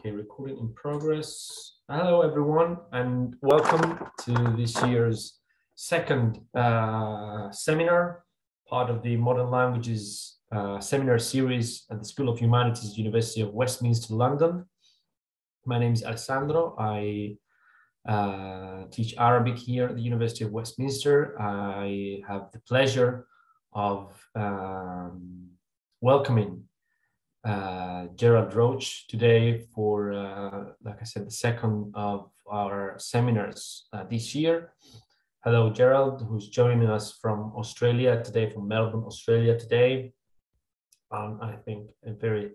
Okay, recording in progress. Hello, everyone, and welcome to this year's second seminar, part of the Modern Languages seminar series at the School of Humanities, University of Westminster, London. My name is Alessandro. I teach Arabic here at the University of Westminster. I have the pleasure of welcoming Gerald Roche today for, like I said, the second of our seminars this year. Hello, Gerald, who's joining us from Australia today, from Melbourne, Australia today. I think a very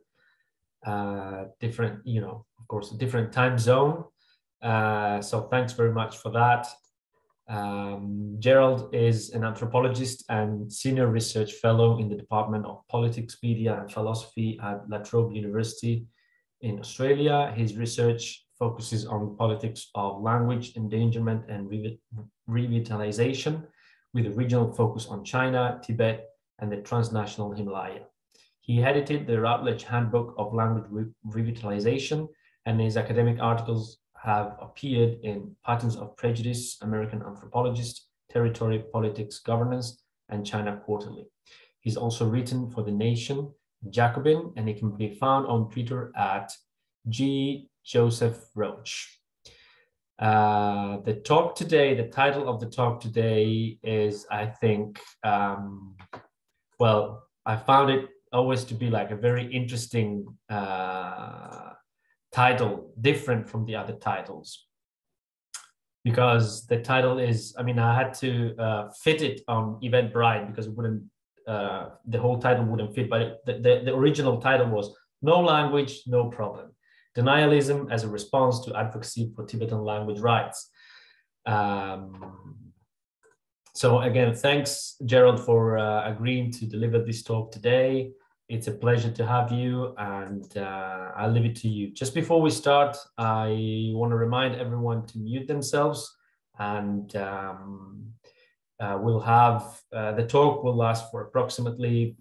different, of course, a different time zone. So thanks very much for that. Gerald is an anthropologist and senior research fellow in the Department of Politics, Media and Philosophy at La Trobe University in Australia. His research focuses on politics of language endangerment and revitalization, with a regional focus on China, Tibet, and the transnational Himalaya. He edited the Routledge Handbook of Language Revitalization, and his academic articles have appeared in Patterns of Prejudice, American Anthropologist, Territory, Politics, Governance, and China Quarterly. He's also written for The Nation, Jacobin, and he can be found on Twitter at G. Joseph Roche. The talk today, the title of the talk today is, I think, well, I found it always to be like a very interesting title, different from the other titles, because the title is, I had to fit it on Eventbrite because it wouldn't, the whole title wouldn't fit, but the original title was No Language, No Problem: Denialism as a Response to Advocacy for Tibetan Language Rights. So again, thanks, Gerald, for agreeing to deliver this talk today. It's a pleasure to have you, and I'll leave it to you. Just before we start, I want to remind everyone to mute themselves, and we'll have, the talk will last for approximately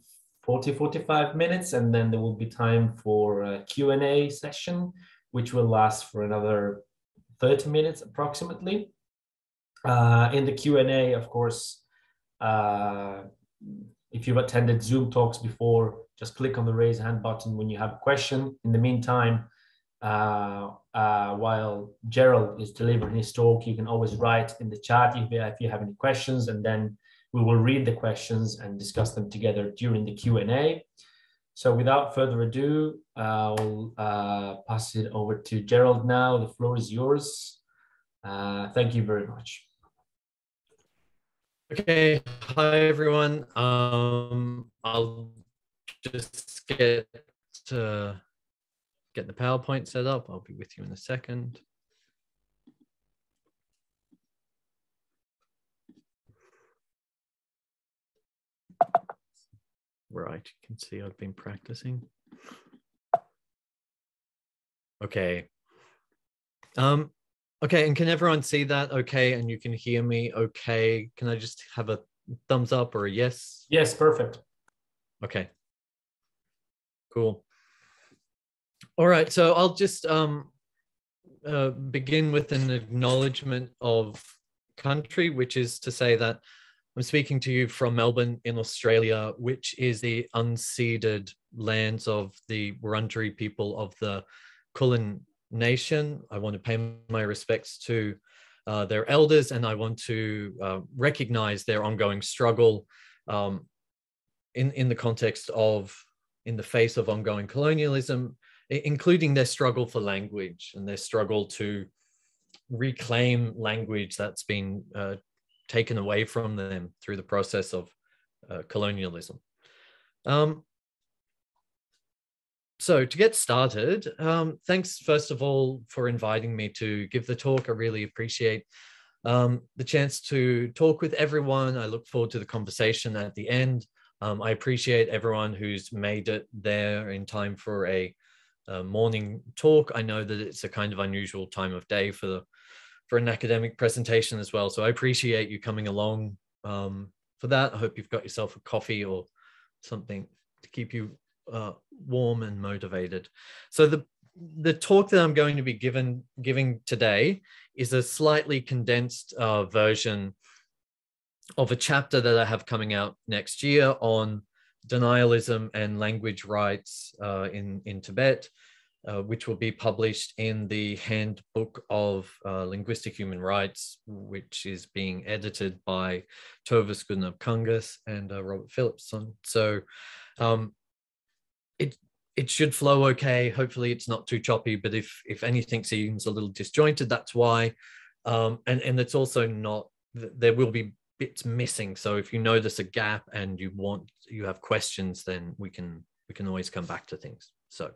40-45 minutes, and then there will be time for a Q&A session, which will last for another 30 minutes approximately. In the Q&A, of course, if you've attended Zoom talks before, just click on the raise hand button when you have a question. In the meantime, while Gerald is delivering his talk, you can always write in the chat if you have any questions, and then we will read the questions and discuss them together during the Q&A. So without further ado, I'll pass it over to Gerald now. The floor is yours. Thank you very much. Okay, hi everyone. I'll just get the PowerPoint set up. I'll be with you in a second. Right, you can see I've been practicing. Okay. Okay, and can everyone see that okay? And you can hear me okay? Can I just have a thumbs up or a yes? Yes, perfect. Okay, cool. All right, so I'll just begin with an acknowledgement of country, which is to say that I'm speaking to you from Melbourne in Australia, which is the unceded lands of the Wurundjeri people of the Kulin Nation. I want to pay my respects to their elders, and I want to recognize their ongoing struggle in the context of, in the face of ongoing colonialism, including their struggle for language and their struggle to reclaim language that's been taken away from them through the process of colonialism. So to get started, thanks first of all for inviting me to give the talk. I really appreciate the chance to talk with everyone. I look forward to the conversation at the end. I appreciate everyone who's made it there in time for a morning talk. I know that it's a kind of unusual time of day for an academic presentation as well. So I appreciate you coming along for that. I hope you've got yourself a coffee or something to keep you warm and motivated. So the the talk that I'm going to be giving today is a slightly condensed version of a chapter that I have coming out next year on denialism and language rights in Tibet, which will be published in the Handbook of Linguistic Human Rights, which is being edited by Trobe and Robert Phillipson. So it should flow okay. Hopefully it's not too choppy, but if anything seems a little disjointed, that's why. And it's also not, there will be bits missing. So if you notice a gap and you have questions, then we can always come back to things. So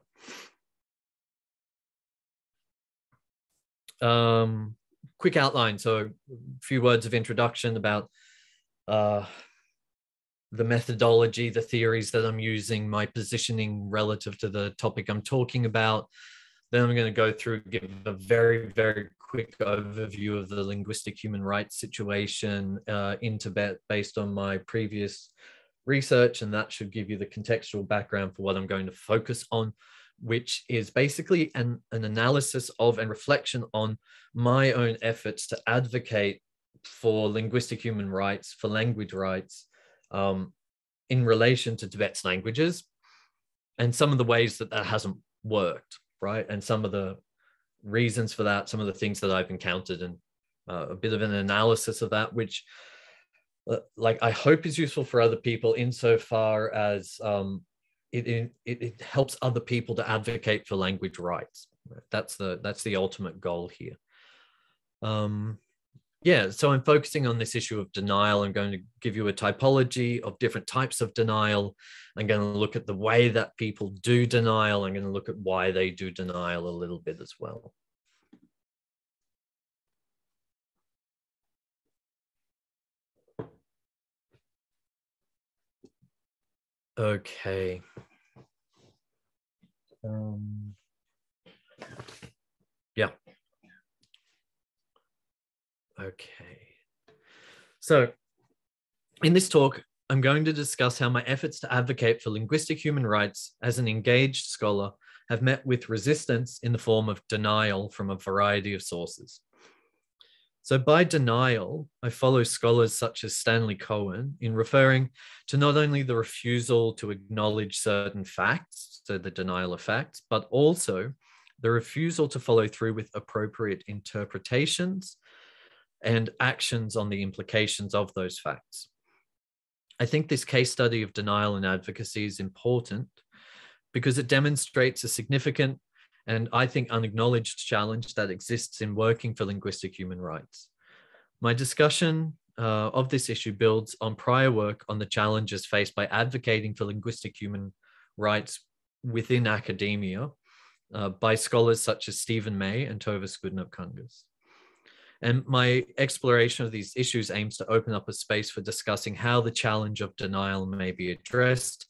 quick outline. So a few words of introduction about the methodology, the theories that I'm using, my positioning relative to the topic I'm talking about. Then I'm going to go through, give a very, very quick overview of the linguistic human rights situation in Tibet based on my previous research, and that should give you the contextual background for what I'm going to focus on, which is basically an analysis of and reflection on my own efforts to advocate for linguistic human rights, for language rights, in relation to Tibet's languages, and some of the ways that hasn't worked, right? And some of the reasons for that, some of the things that I've encountered, and a bit of an analysis of that, which I hope is useful for other people insofar as it helps other people to advocate for language rights. That's the ultimate goal here. Yeah, so I'm focusing on this issue of denial. I'm going to give you a typology of different types of denial. I'm going to look at the way that people do denial. I'm going to look at why they do denial a little bit as well. Okay. Yeah. Okay. So in this talk, I'm going to discuss how my efforts to advocate for linguistic human rights as an engaged scholar have met with resistance in the form of denial from a variety of sources. So by denial, I follow scholars such as Stanley Cohen in referring to not only the refusal to acknowledge certain facts, so the denial of facts, but also the refusal to follow through with appropriate interpretations and actions on the implications of those facts. I think this case study of denial and advocacy is important because it demonstrates a significant and I think unacknowledged challenge that exists in working for linguistic human rights. My discussion of this issue builds on prior work on the challenges faced by advocating for linguistic human rights within academia by scholars such as Stephen May and Tove Skudnov-Kungas. And my exploration of these issues aims to open up a space for discussing how the challenge of denial may be addressed,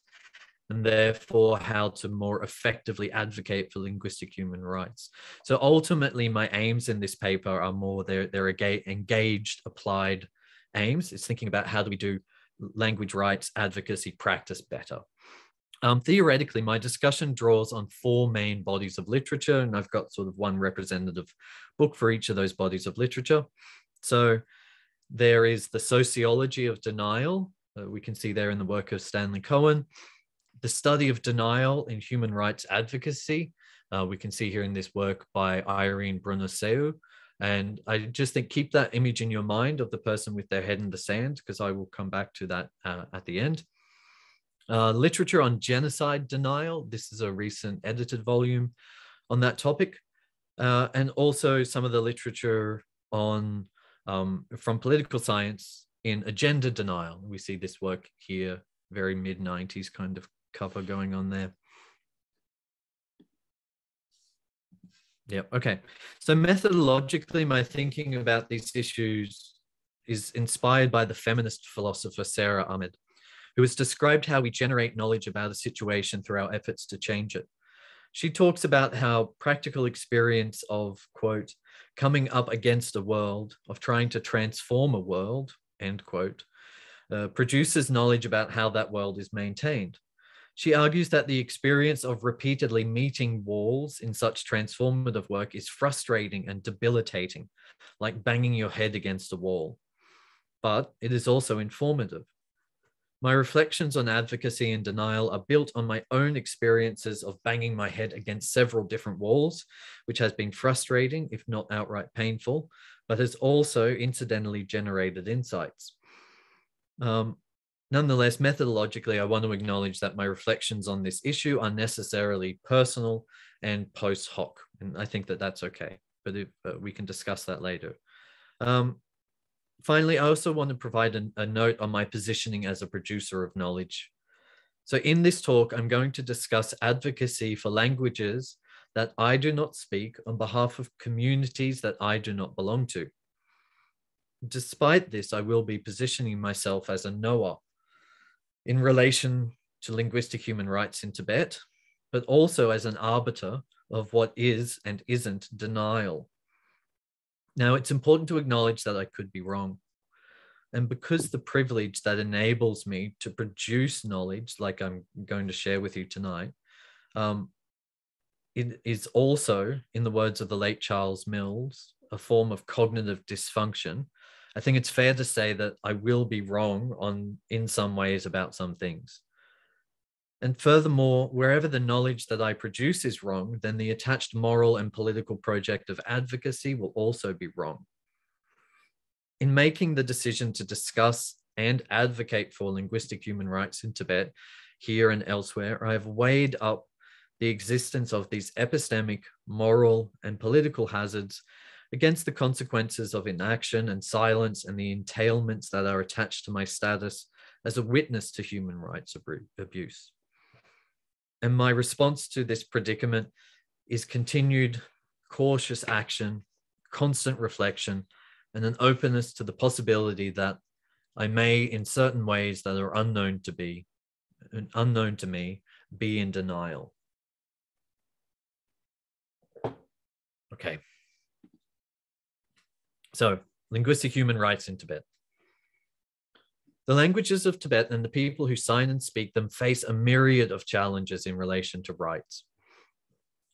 and therefore how to more effectively advocate for linguistic human rights. So ultimately, my aims in this paper are more, they're engaged, applied aims. It's thinking about how do we do language rights advocacy practice better. Theoretically, my discussion draws on four main bodies of literature, and I've got sort of one representative book for each of those bodies of literature. So there is the sociology of denial. We can see there in the work of Stanley Cohen. The study of denial in human rights advocacy. We can see here in this work by Irene Brunaseu. And I just think keep that image in your mind of the person with their head in the sand, because I will come back to that at the end. Literature on genocide denial. This is a recent edited volume on that topic. And also some of the literature on from political science in agenda denial. We see this work here, very mid-90s kind of cover going on there. Yeah, okay. So methodologically, my thinking about these issues is inspired by the feminist philosopher Sarah Ahmed, who has described how we generate knowledge about a situation through our efforts to change it. She talks about how practical experience of, quote, coming up against a world, of trying to transform a world, end quote, produces knowledge about how that world is maintained. She argues that the experience of repeatedly meeting walls in such transformative work is frustrating and debilitating, like banging your head against a wall. But it is also informative. My reflections on advocacy and denial are built on my own experiences of banging my head against several different walls, which has been frustrating, if not outright painful, but has also incidentally generated insights. Nonetheless, methodologically, I want to acknowledge that my reflections on this issue are necessarily personal and post hoc, and I think that that's okay, but we can discuss that later. Finally, I also want to provide a note on my positioning as a producer of knowledge. So in this talk, I'm going to discuss advocacy for languages that I do not speak on behalf of communities that I do not belong to. Despite this, I will be positioning myself as a knower in relation to linguistic human rights in Tibet, but also as an arbiter of what is and isn't denial. Now, it's important to acknowledge that I could be wrong. And because the privilege that enables me to produce knowledge, like I'm going to share with you tonight, it is also, in the words of the late Charles Mills, a form of cognitive dysfunction. I think it's fair to say that I will be wrong in some ways about some things. And furthermore, wherever the knowledge that I produce is wrong, then the attached moral and political project of advocacy will also be wrong. In making the decision to discuss and advocate for linguistic human rights in Tibet, here and elsewhere, I have weighed up the existence of these epistemic, moral, and political hazards against the consequences of inaction and silence and the entailments that are attached to my status as a witness to human rights abuse. And my response to this predicament is continued cautious action, constant reflection, and an openness to the possibility that I may, in certain ways that are unknown to me, be in denial. Okay. So, linguistic human rights in Tibet. The languages of Tibet and the people who sign and speak them face a myriad of challenges in relation to rights.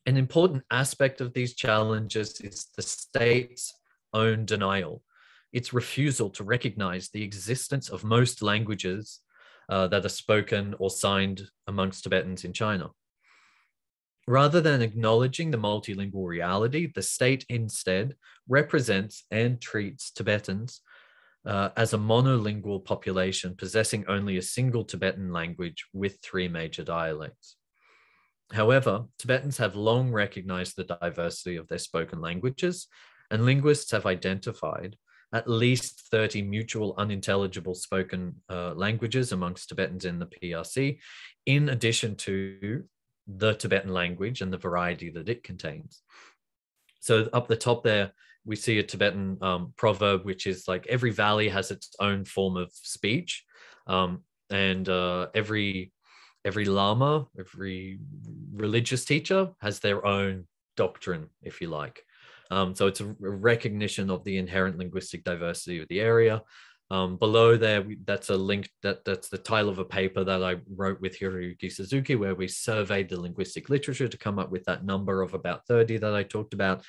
An important aspect of these challenges is the state's own denial, its refusal to recognize the existence of most languages that are spoken or signed amongst Tibetans in China. Rather than acknowledging the multilingual reality, the state instead represents and treats Tibetans as a monolingual population possessing only a single Tibetan language with 3 major dialects. However, Tibetans have long recognized the diversity of their spoken languages, and linguists have identified at least 30 mutual unintelligible spoken languages amongst Tibetans in the PRC, in addition to the Tibetan language and the variety that it contains. So up the top there, we see a Tibetan proverb, which is like every valley has its own form of speech, and every lama, every religious teacher has their own doctrine, if you like. So it's a recognition of the inherent linguistic diversity of the area. Below there, that's a link, that's the title of a paper that I wrote with Hiroyuki Suzuki, where we surveyed the linguistic literature to come up with that number of about 30 that I talked about.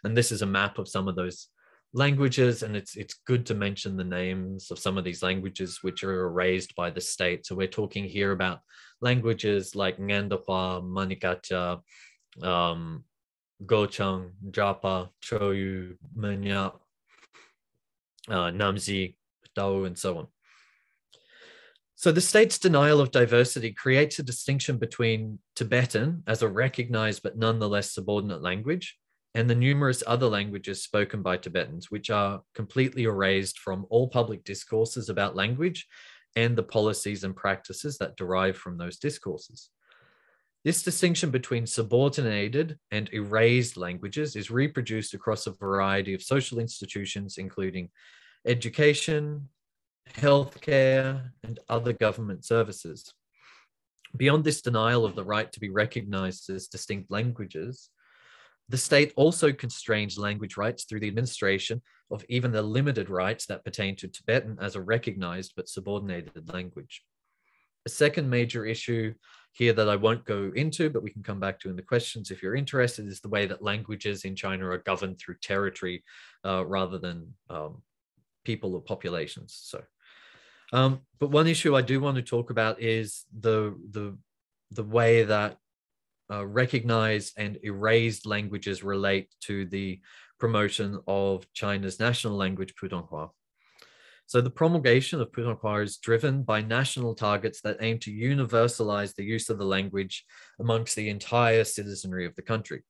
And this is a map of some of those languages, and it's good to mention the names of some of these languages which are erased by the state. So we're talking here about languages like Ngandahua, Manikacha, Gochang, Japa, Choyu, Manyap, Namzi, Dao, and so on. So the state's denial of diversity creates a distinction between Tibetan as a recognized but nonetheless subordinate language and the numerous other languages spoken by Tibetans, which are completely erased from all public discourses about language and the policies and practices that derive from those discourses. This distinction between subordinated and erased languages is reproduced across a variety of social institutions, including education, healthcare, and other government services. Beyond this denial of the right to be recognized as distinct languages, the state also constrains language rights through the administration of even the limited rights that pertain to Tibetan as a recognized but subordinated language. A second major issue here that I won't go into, but we can come back to in the questions if you're interested, is the way that languages in China are governed through territory rather than people or populations. So, but one issue I do want to talk about is the way that recognized and erased languages relate to the promotion of China's national language, Putonghua. So the promulgation of Putonghua is driven by national targets that aim to universalize the use of the language amongst the entire citizenry of the country.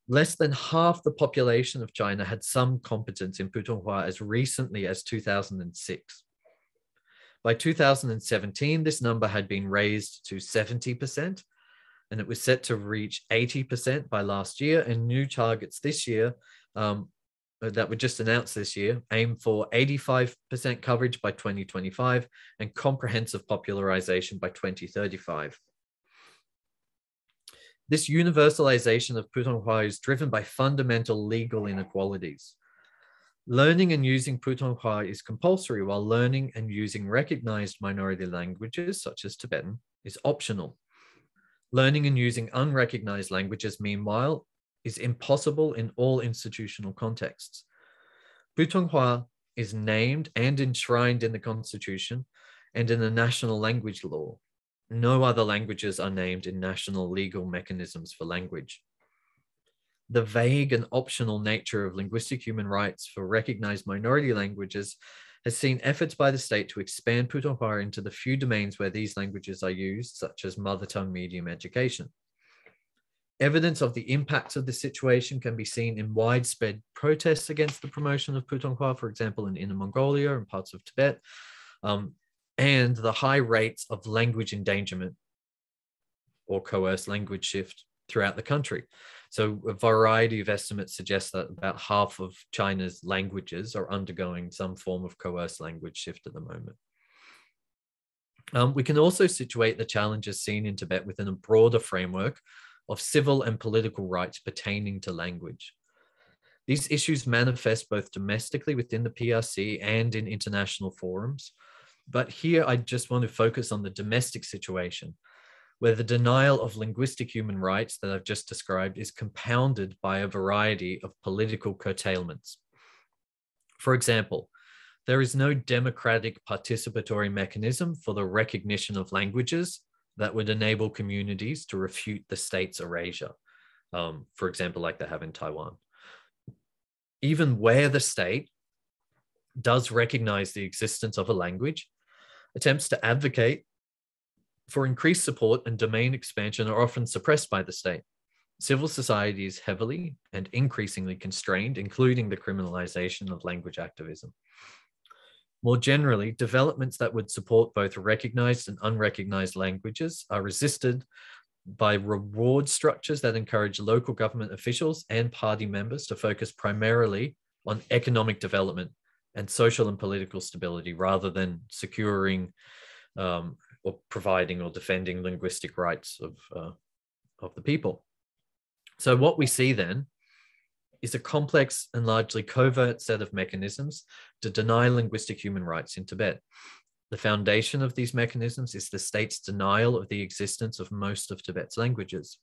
Less than half the population of China had some competence in Putonghua as recently as 2006. By 2017, this number had been raised to 70%, and it was set to reach 80% by last year, and new targets this year that were just announced this year aim for 85% coverage by 2025 and comprehensive popularization by 2035. This universalization of Putonghua is driven by fundamental legal inequalities. Learning and using Putonghua is compulsory, while learning and using recognized minority languages, such as Tibetan, is optional. Learning and using unrecognized languages, meanwhile, is impossible in all institutional contexts. Putonghua is named and enshrined in the Constitution and in the national language law. No other languages are named in national legal mechanisms for language. The vague and optional nature of linguistic human rights for recognized minority languages has seen efforts by the state to expand Putonghua into the few domains where these languages are used, such as mother tongue medium education. Evidence of the impacts of the situation can be seen in widespread protests against the promotion of Putonghua, for example, in Inner Mongolia and parts of Tibet, and the high rates of language endangerment or coerced language shift throughout the country. So a variety of estimates suggest that about half of China's languages are undergoing some form of coerced language shift at the moment. We can also situate the challenges seen in Tibet within a broader framework of civil and political rights pertaining to language. These issues manifest both domestically within the PRC and in international forums. But here I just want to focus on the domestic situation, where the denial of linguistic human rights that I've just described is compounded by a variety of political curtailments. For example, there is no democratic participatory mechanism for the recognition of languages that would enable communities to refute the state's erasure, for example, like they have in Taiwan. Even where the state does recognize the existence of a language, attempts to advocate for increased support and domain expansion are often suppressed by the state. Civil society is heavily and increasingly constrained, including the criminalization of language activism. More generally, developments that would support both recognized and unrecognized languages are resisted by reward structures that encourage local government officials and party members to focus primarily on economic development and social and political stability rather than securing or providing or defending linguistic rights of the people. So what we see then is a complex and largely covert set of mechanisms to deny linguistic human rights in Tibet. The foundation of these mechanisms is the state's denial of the existence of most of Tibet's languages.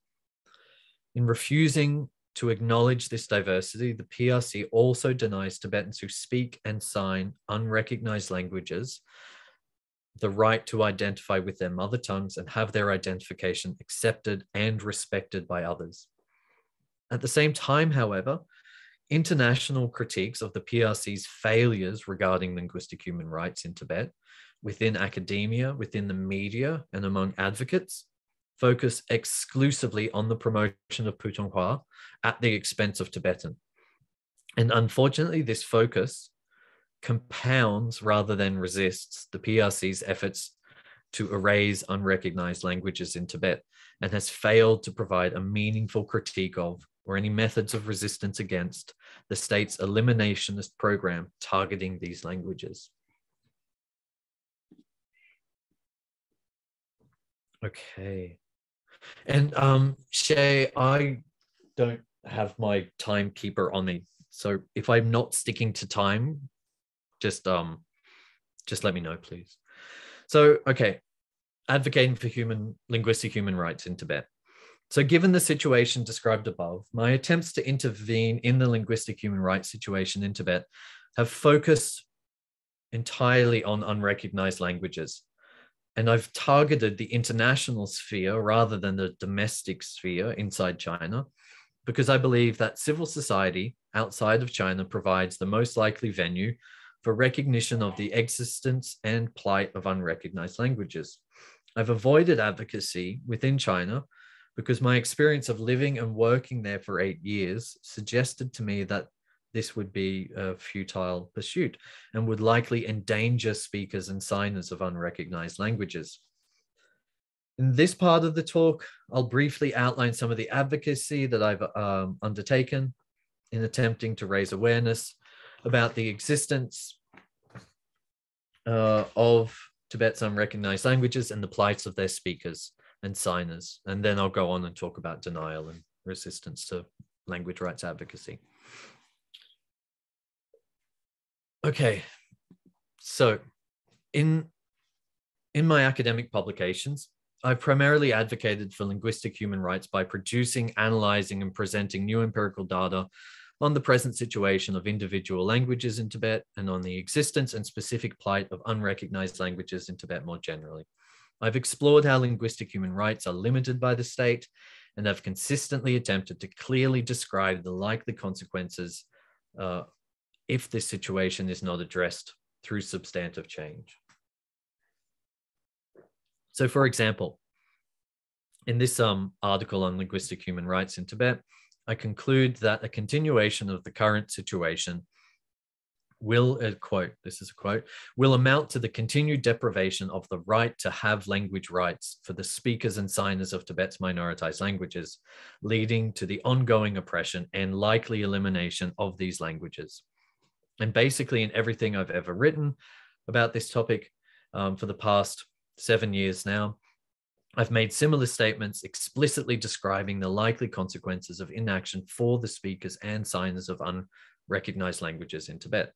In refusing to acknowledge this diversity, the PRC also denies Tibetans who speak and sign unrecognized languages the right to identify with their mother tongues and have their identification accepted and respected by others. At the same time, however, international critiques of the PRC's failures regarding linguistic human rights in Tibet within academia, within the media, and among advocates focus exclusively on the promotion of Putonghua at the expense of Tibetan. And unfortunately, this focus compounds rather than resists the PRC's efforts to erase unrecognized languages in Tibet and has failed to provide a meaningful critique of or any methods of resistance against the state's eliminationist program targeting these languages. Okay. And Shay, I don't have my timekeeper on me. So if I'm not sticking to time, just let me know, please. So, okay. advocating for linguistic human rights in Tibet. So given the situation described above, my attempts to intervene in the linguistic human rights situation in Tibet have focused entirely on unrecognized languages. And I've targeted the international sphere rather than the domestic sphere inside China, because I believe that civil society outside of China provides the most likely venue for recognition of the existence and plight of unrecognized languages. I've avoided advocacy within China because my experience of living and working there for 8 years suggested to me that this would be a futile pursuit and would likely endanger speakers and signers of unrecognized languages. In this part of the talk, I'll briefly outline some of the advocacy that I've undertaken in attempting to raise awareness about the existence of Tibet's unrecognized languages and the plights of their speakers and signers. And then I'll go on and talk about denial and resistance to language rights advocacy. Okay, so in my academic publications, I've primarily advocated for linguistic human rights by producing, analyzing, and presenting new empirical data on the present situation of individual languages in Tibet and on the existence and specific plight of unrecognized languages in Tibet more generally. I've explored how linguistic human rights are limited by the state, and have consistently attempted to clearly describe the likely consequences if this situation is not addressed through substantive change. So for example, in this article on linguistic human rights in Tibet, I conclude that a continuation of the current situation will, this is a quote, will amount to the continued deprivation of the right to have language rights for the speakers and signers of Tibet's minoritized languages, leading to the ongoing oppression and likely elimination of these languages. And basically in everything I've ever written about this topic for the past 7 years now, I've made similar statements explicitly describing the likely consequences of inaction for the speakers and signers of unrecognized languages in Tibet.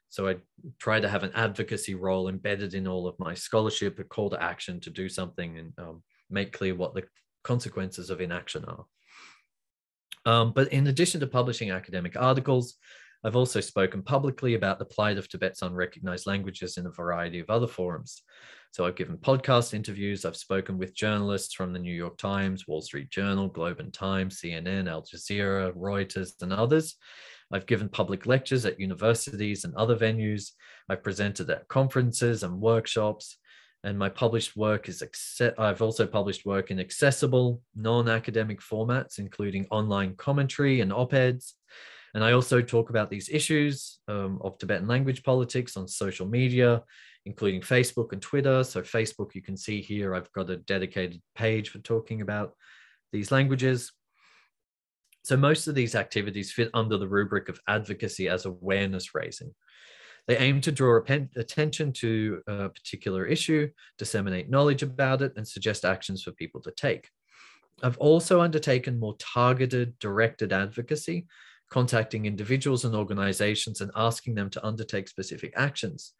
So I try to have an advocacy role embedded in all of my scholarship, a call to action to do something and make clear what the consequences of inaction are. But in addition to publishing academic articles, I've also spoken publicly about the plight of Tibet's unrecognized languages in a variety of other forums. So I've given podcast interviews, I've spoken with journalists from the New York Times, Wall Street Journal, Globe and Times, CNN, Al Jazeera, Reuters, and others. I've given public lectures at universities and other venues. I've presented at conferences and workshops, and my published work is, I've also published work in accessible, non-academic formats, including online commentary and op-eds. And I also talk about these issues of Tibetan language politics on social media, including Facebook and Twitter. So Facebook, you can see here, I've got a dedicated page for talking about these languages. So most of these activities fit under the rubric of advocacy as awareness raising. They aim to draw attention to a particular issue, disseminate knowledge about it, and suggest actions for people to take. I've also undertaken more targeted, directed advocacy, contacting individuals and organizations and asking them to undertake specific actions.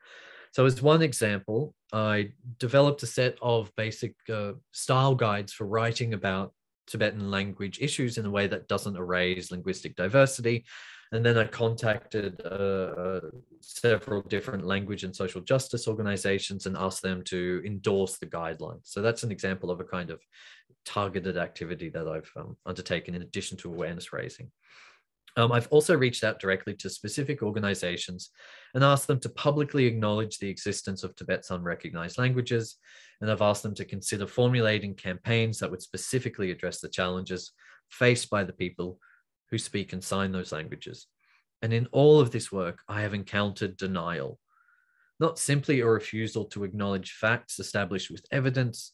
So as one example, I developed a set of basic style guides for writing about Tibetan language issues in a way that doesn't erase linguistic diversity. And then I contacted several different language and social justice organizations and asked them to endorse the guidelines. So that's an example of a kind of targeted activity that I've undertaken in addition to awareness raising. I've also reached out directly to specific organizations and asked them to publicly acknowledge the existence of Tibet's unrecognized languages. And I've asked them to consider formulating campaigns that would specifically address the challenges faced by the people who speak and sign those languages. And in all of this work, I have encountered denial, not simply a refusal to acknowledge facts established with evidence,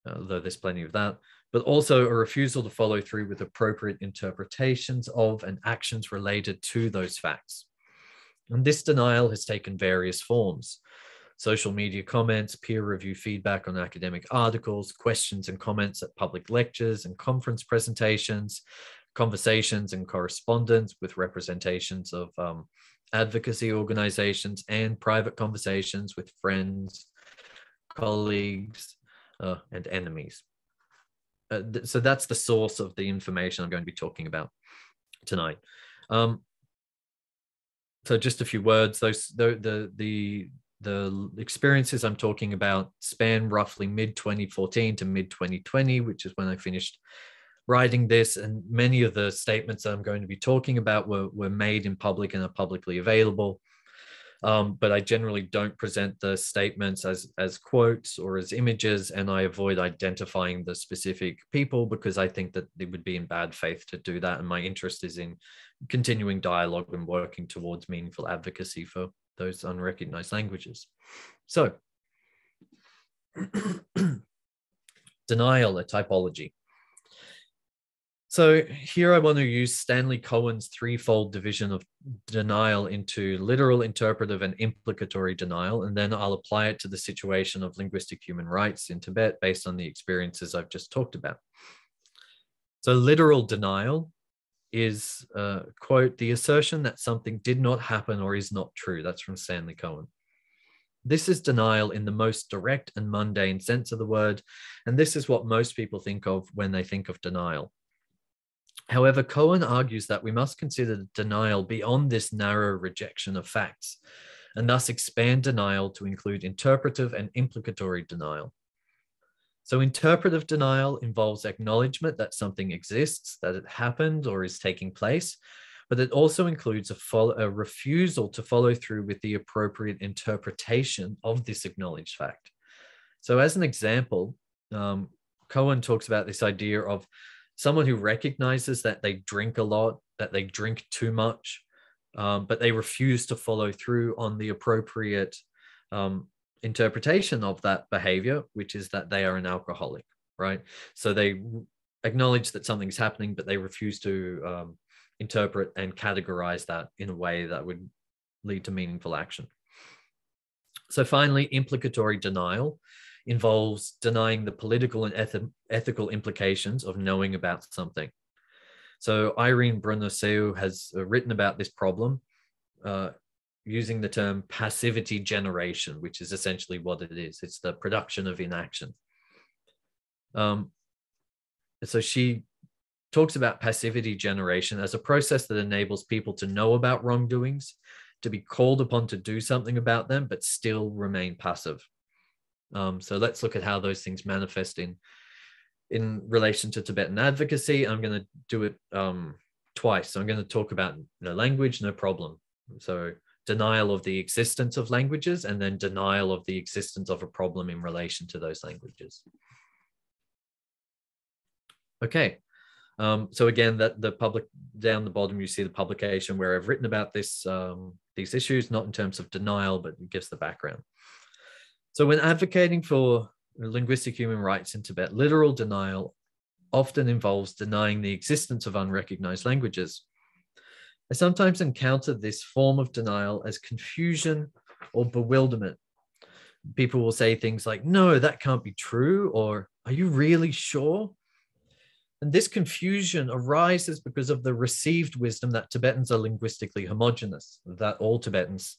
though there's plenty of that, but also a refusal to follow through with appropriate interpretations of and actions related to those facts. And this denial has taken various forms: social media comments, peer review feedback on academic articles, questions and comments at public lectures and conference presentations, conversations and correspondence with representations of advocacy organizations, and private conversations with friends, colleagues, and enemies. So that's the source of the information I'm going to be talking about tonight. So just a few words. The experiences I'm talking about span roughly mid-2014 to mid-2020, which is when I finished writing this, and many of the statements that I'm going to be talking about were made in public and are publicly available. But I generally don't present the statements as quotes or as images, and I avoid identifying the specific people because I think that it would be in bad faith to do that. And my interest is in continuing dialogue and working towards meaningful advocacy for those unrecognized languages. So, denial, a typology. So here I want to use Stanley Cohen's threefold division of denial into literal, interpretive, and implicatory denial, and then I'll apply it to the situation of linguistic human rights in Tibet based on the experiences I've just talked about. So literal denial is, quote, the assertion that something did not happen or is not true. That's from Stanley Cohen. This is denial in the most direct and mundane sense of the word, and this is what most people think of when they think of denial. However, Cohen argues that we must consider denial beyond this narrow rejection of facts, and thus expand denial to include interpretive and implicatory denial. So interpretive denial involves acknowledgement that something exists, that it happened or is taking place, but it also includes a refusal to follow through with the appropriate interpretation of this acknowledged fact. So as an example, Cohen talks about this idea of someone who recognizes that they drink a lot, that they drink too much, but they refuse to follow through on the appropriate interpretation of that behavior, which is that they are an alcoholic, right? So they acknowledge that something's happening, but they refuse to interpret and categorize that in a way that would lead to meaningful action. So finally, implicatory denial involves denying the political and ethical implications of knowing about something. So Irene Brunoseu has written about this problem using the term passivity generation, which is essentially what it is. It's the production of inaction. So she talks about passivity generation as a process that enables people to know about wrongdoings, to be called upon to do something about them, but still remain passive. So let's look at how those things manifest in relation to Tibetan advocacy. I'm going to do it twice. So I'm going to talk about language, no problem. So denial of the existence of languages, and then denial of the existence of a problem in relation to those languages. Okay. So again, that the public, down the bottom, you see the publication where I've written about this, these issues, not in terms of denial, but it gives the background. So when advocating for linguistic human rights in Tibet, literal denial often involves denying the existence of unrecognized languages. I sometimes encounter this form of denial as confusion or bewilderment. People will say things like, no, that can't be true, or are you really sure? And this confusion arises because of the received wisdom that Tibetans are linguistically homogeneous, that all Tibetans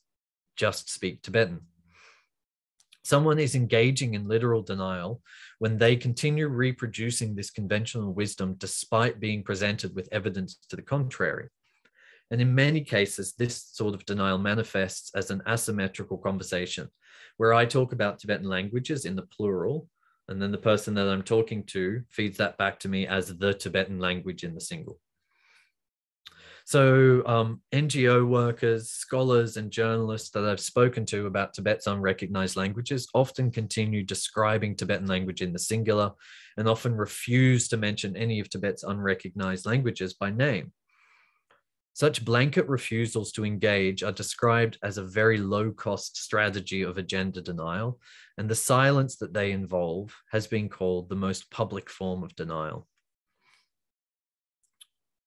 just speak Tibetan. Someone is engaging in literal denial when they continue reproducing this conventional wisdom despite being presented with evidence to the contrary. And in many cases, this sort of denial manifests as an asymmetrical conversation, where I talk about Tibetan languages in the plural, and then the person that I'm talking to feeds that back to me as the Tibetan language in the single. So NGO workers, scholars, and journalists that I've spoken to about Tibet's unrecognized languages often continue describing Tibetan language in the singular and often refuse to mention any of Tibet's unrecognized languages by name. Such blanket refusals to engage are described as a very low-cost strategy of agenda denial, and the silence that they involve has been called the most public form of denial.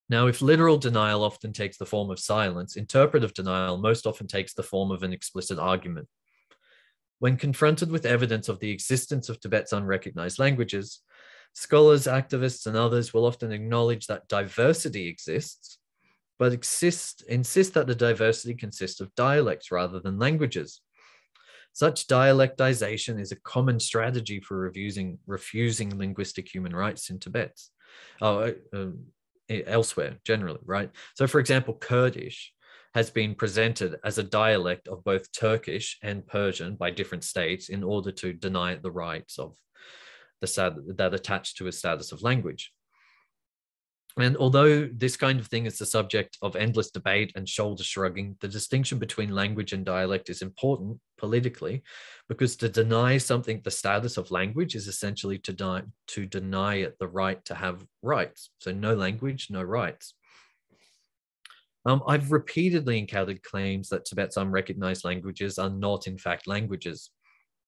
Now, if literal denial often takes the form of silence, interpretive denial most often takes the form of an explicit argument. When confronted with evidence of the existence of Tibet's unrecognized languages, scholars, activists, and others will often acknowledge that diversity exists, but insist that the diversity consists of dialects rather than languages. Such dialectization is a common strategy for refusing linguistic human rights in Tibet, elsewhere generally, right? So for example, Kurdish has been presented as a dialect of both Turkish and Persian by different states in order to deny it the rights of that attach to a status of language. And although this kind of thing is the subject of endless debate and shoulder shrugging, the distinction between language and dialect is important politically, because to deny something the status of language is essentially to deny it the right to have rights. So no language, no rights. I've repeatedly encountered claims that Tibet's unrecognized languages are not in fact languages.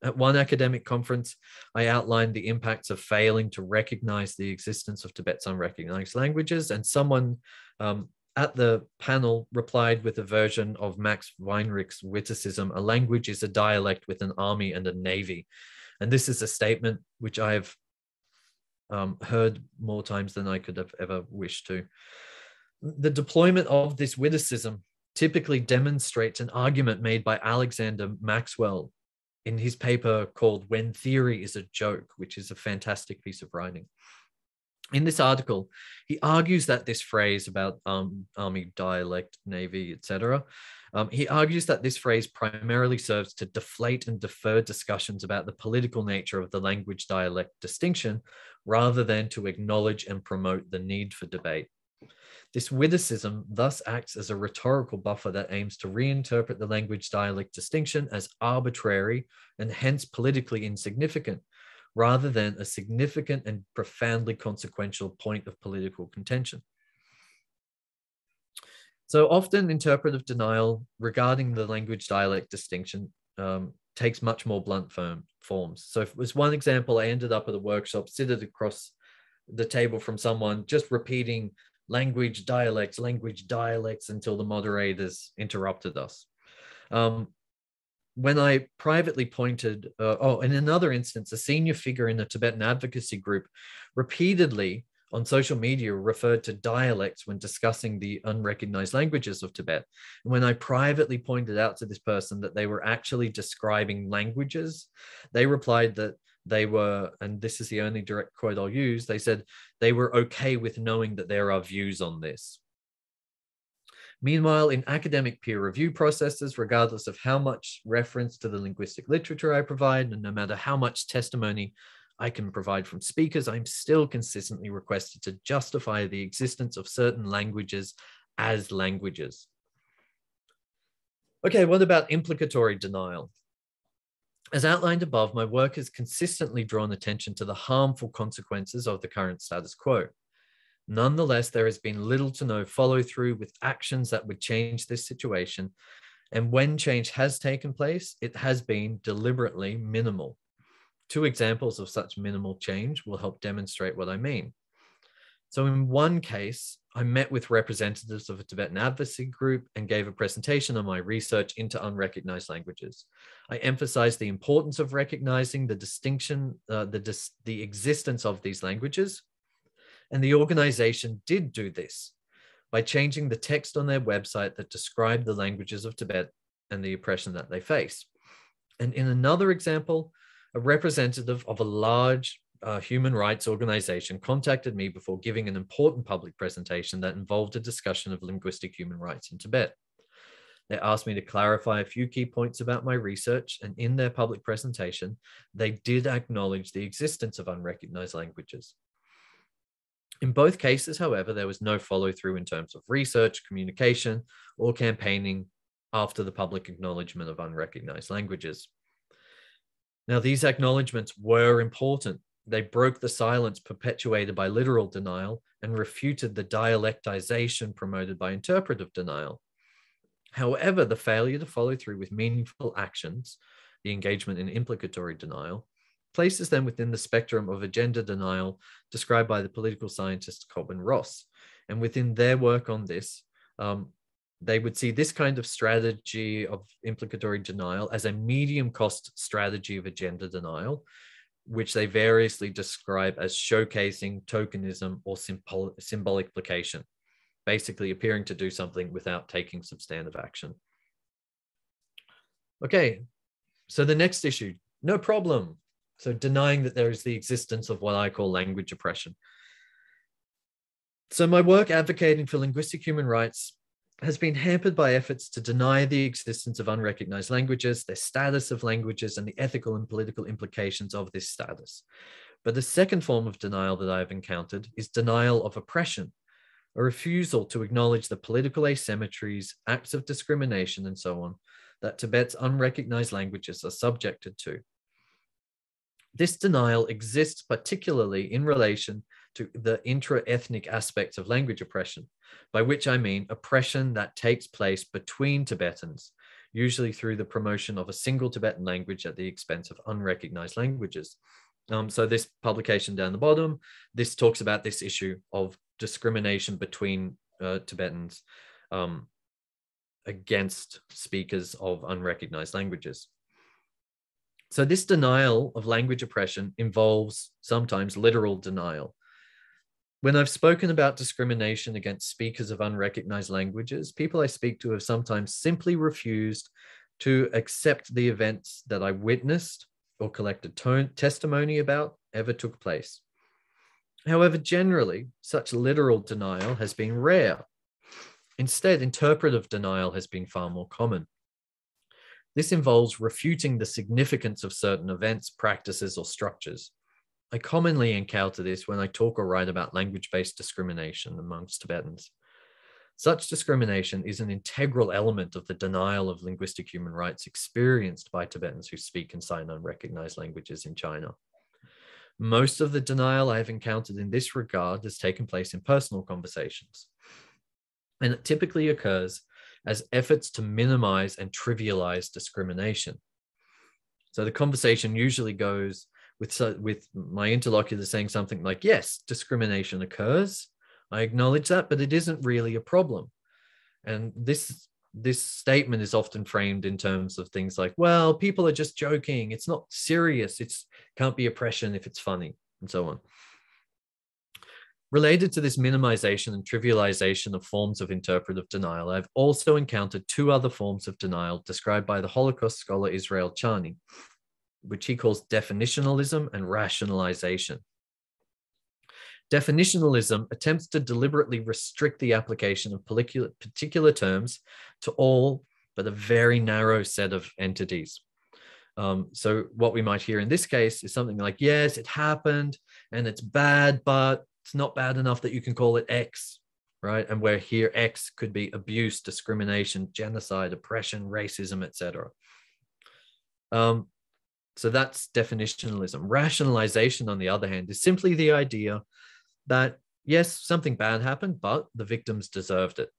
At one academic conference, I outlined the impacts of failing to recognize the existence of Tibet's unrecognized languages, and someone at the panel replied with a version of Max Weinrich's witticism, "A language is a dialect with an army and a navy." And this is a statement which I've heard more times than I could have ever wished to. The deployment of this witticism typically demonstrates an argument made by Alexander Maxwell in his paper called "When Theory is a Joke," which is a fantastic piece of writing. In this article, he argues that this phrase about army, dialect, navy, etc., he argues that this phrase primarily serves to deflate and defer discussions about the political nature of the language-dialect distinction, rather than to acknowledge and promote the need for debate. This witticism thus acts as a rhetorical buffer that aims to reinterpret the language-dialect distinction as arbitrary and hence politically insignificant, rather than a significant and profoundly consequential point of political contention. So often interpretive denial regarding the language-dialect distinction takes much more blunt forms. So as one example, I ended up at a workshop, seated across the table from someone, just repeating language dialects until the moderators interrupted us. When I privately pointed, in another instance, a senior figure in the Tibetan advocacy group repeatedly on social media referred to dialects when discussing the unrecognized languages of Tibet. And when I privately pointed out to this person that they were actually describing languages, they replied that they were, and this is the only direct quote I'll use, they said they were okay with knowing that there are views on this. Meanwhile, in academic peer review processes, regardless of how much reference to the linguistic literature I provide, and no matter how much testimony I can provide from speakers, I'm still consistently requested to justify the existence of certain languages as languages. Okay, what about implicatory denial? As outlined above, my work has consistently drawn attention to the harmful consequences of the current status quo. Nonetheless, there has been little to no follow-through with actions that would change this situation, and when change has taken place, it has been deliberately minimal. Two examples of such minimal change will help demonstrate what I mean. So in one case, I met with representatives of a Tibetan advocacy group and gave a presentation on my research into unrecognized languages. I emphasized the importance of recognizing the distinction, the existence of these languages. And the organization did do this by changing the text on their website that described the languages of Tibet and the oppression that they face. And in another example, a representative of a large human rights organization contacted me before giving an important public presentation that involved a discussion of linguistic human rights in Tibet. They asked me to clarify a few key points about my research, and in their public presentation, they did acknowledge the existence of unrecognized languages. In both cases, however, there was no follow-through in terms of research, communication, or campaigning after the public acknowledgement of unrecognized languages. Now, these acknowledgements were important. They broke the silence perpetuated by literal denial and refuted the dialectization promoted by interpretive denial. However, the failure to follow through with meaningful actions, the engagement in implicatory denial, places them within the spectrum of agenda denial described by the political scientists Trobe and Roche. And within their work on this, they would see this kind of strategy of implicatory denial as a medium cost strategy of agenda denial, which they variously describe as showcasing, tokenism, or symbolic placation, basically appearing to do something without taking substantive action. Okay, So the next issue, no problem. So denying that there is the existence of what I call language oppression. So my work advocating for linguistic human rights has been hampered by efforts to deny the existence of unrecognized languages, their status of languages, and the ethical and political implications of this status. But the second form of denial that I have encountered is denial of oppression, a refusal to acknowledge the political asymmetries, acts of discrimination, and so on, that Tibet's unrecognized languages are subjected to. This denial exists particularly in relation to the intra-ethnic aspects of language oppression, by which I mean oppression that takes place between Tibetans, usually through the promotion of a single Tibetan language at the expense of unrecognized languages. So this publication down the bottom, this talks about this issue of discrimination between Tibetans against speakers of unrecognized languages. So this denial of language oppression involves sometimes literal denial. When I've spoken about discrimination against speakers of unrecognized languages, people I speak to have sometimes simply refused to accept the events that I witnessed or collected testimony about ever took place. However, generally, such literal denial has been rare. Instead, interpretive denial has been far more common. This involves refuting the significance of certain events, practices, or structures. I commonly encounter this when I talk or write about language-based discrimination amongst Tibetans. Such discrimination is an integral element of the denial of linguistic human rights experienced by Tibetans who speak and sign unrecognized languages in China. Most of the denial I have encountered in this regard has taken place in personal conversations, and it typically occurs as efforts to minimize and trivialize discrimination. So the conversation usually goes with my interlocutor saying something like, yes, discrimination occurs. I acknowledge that, but it isn't really a problem. And this statement is often framed in terms of things like, well, people are just joking. It's not serious. It can't be oppression if it's funny, and so on. Related to this minimization and trivialization of forms of interpretive denial, I've also encountered two other forms of denial described by the Holocaust scholar Israel Chani, which he calls definitionalism and rationalization. Definitionalism attempts to deliberately restrict the application of particular terms to all but a very narrow set of entities. So what we might hear in this case is something like, yes, it happened and it's bad, but it's not bad enough that you can call it X, right? And where here X could be abuse, discrimination, genocide, oppression, racism, etc. So that's definitionalism. Rationalization, on the other hand, is simply the idea that, yes, something bad happened, but the victims deserved it.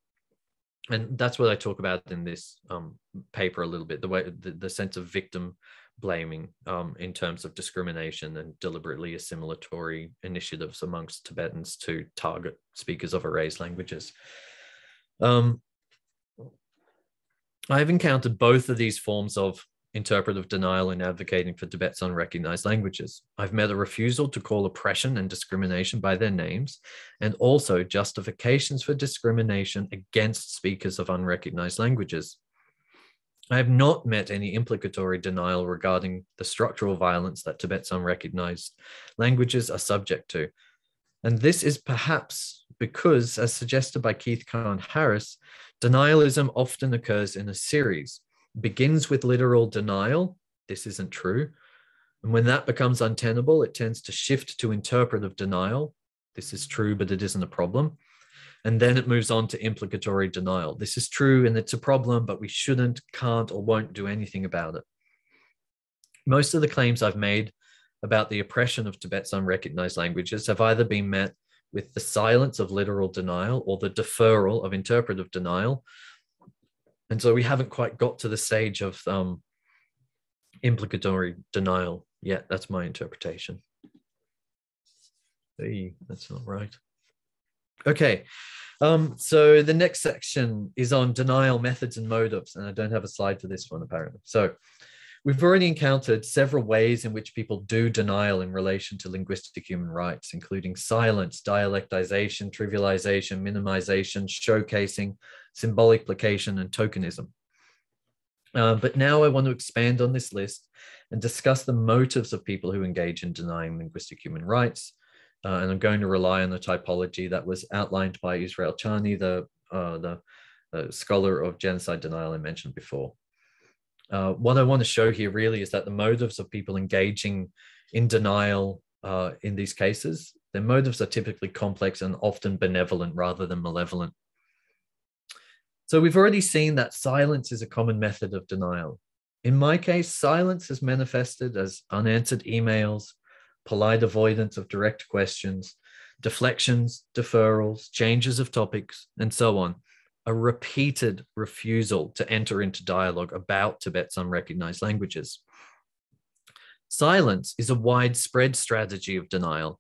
And that's what I talk about in this paper a little bit, the sense of victim blaming in terms of discrimination and deliberately assimilatory initiatives amongst Tibetans to target speakers of erased languages. I've encountered both of these forms of interpretive denial in advocating for Tibet's unrecognized languages. I've met a refusal to call oppression and discrimination by their names, and also justifications for discrimination against speakers of unrecognized languages. I have not met any implicatory denial regarding the structural violence that Tibet's unrecognized languages are subject to. And this is perhaps because, as suggested by Keith Kahn-Harris, denialism often occurs in a series. Begins with literal denial, this isn't true. And when that becomes untenable, it tends to shift to interpretive denial. This is true, but it isn't a problem. And then it moves on to implicatory denial. This is true and it's a problem, but we shouldn't, can't, or won't do anything about it. Most of the claims I've made about the oppression of Tibet's unrecognized languages have either been met with the silence of literal denial or the deferral of interpretive denial. And so we haven't quite got to the stage of implicatory denial yet. That's my interpretation. Hey, that's not right. Okay, so the next section is on denial methods and motives, and I don't have a slide for this one apparently. So we've already encountered several ways in which people do denial in relation to linguistic human rights, including silence, dialectization, trivialization, minimization, showcasing, symbolic placation, and tokenism. But now I want to expand on this list and discuss the motives of people who engage in denying linguistic human rights. And I'm going to rely on the typology that was outlined by Israel Chani, the scholar of genocide denial I mentioned before. What I want to show here really is that the motives of people engaging in denial in these cases, their motives are typically complex and often benevolent rather than malevolent. So we've already seen that silence is a common method of denial. In my case, silence is manifested as unanswered emails, polite avoidance of direct questions, deflections, deferrals, changes of topics, and so on. A repeated refusal to enter into dialogue about Tibet's unrecognized languages. Silence is a widespread strategy of denial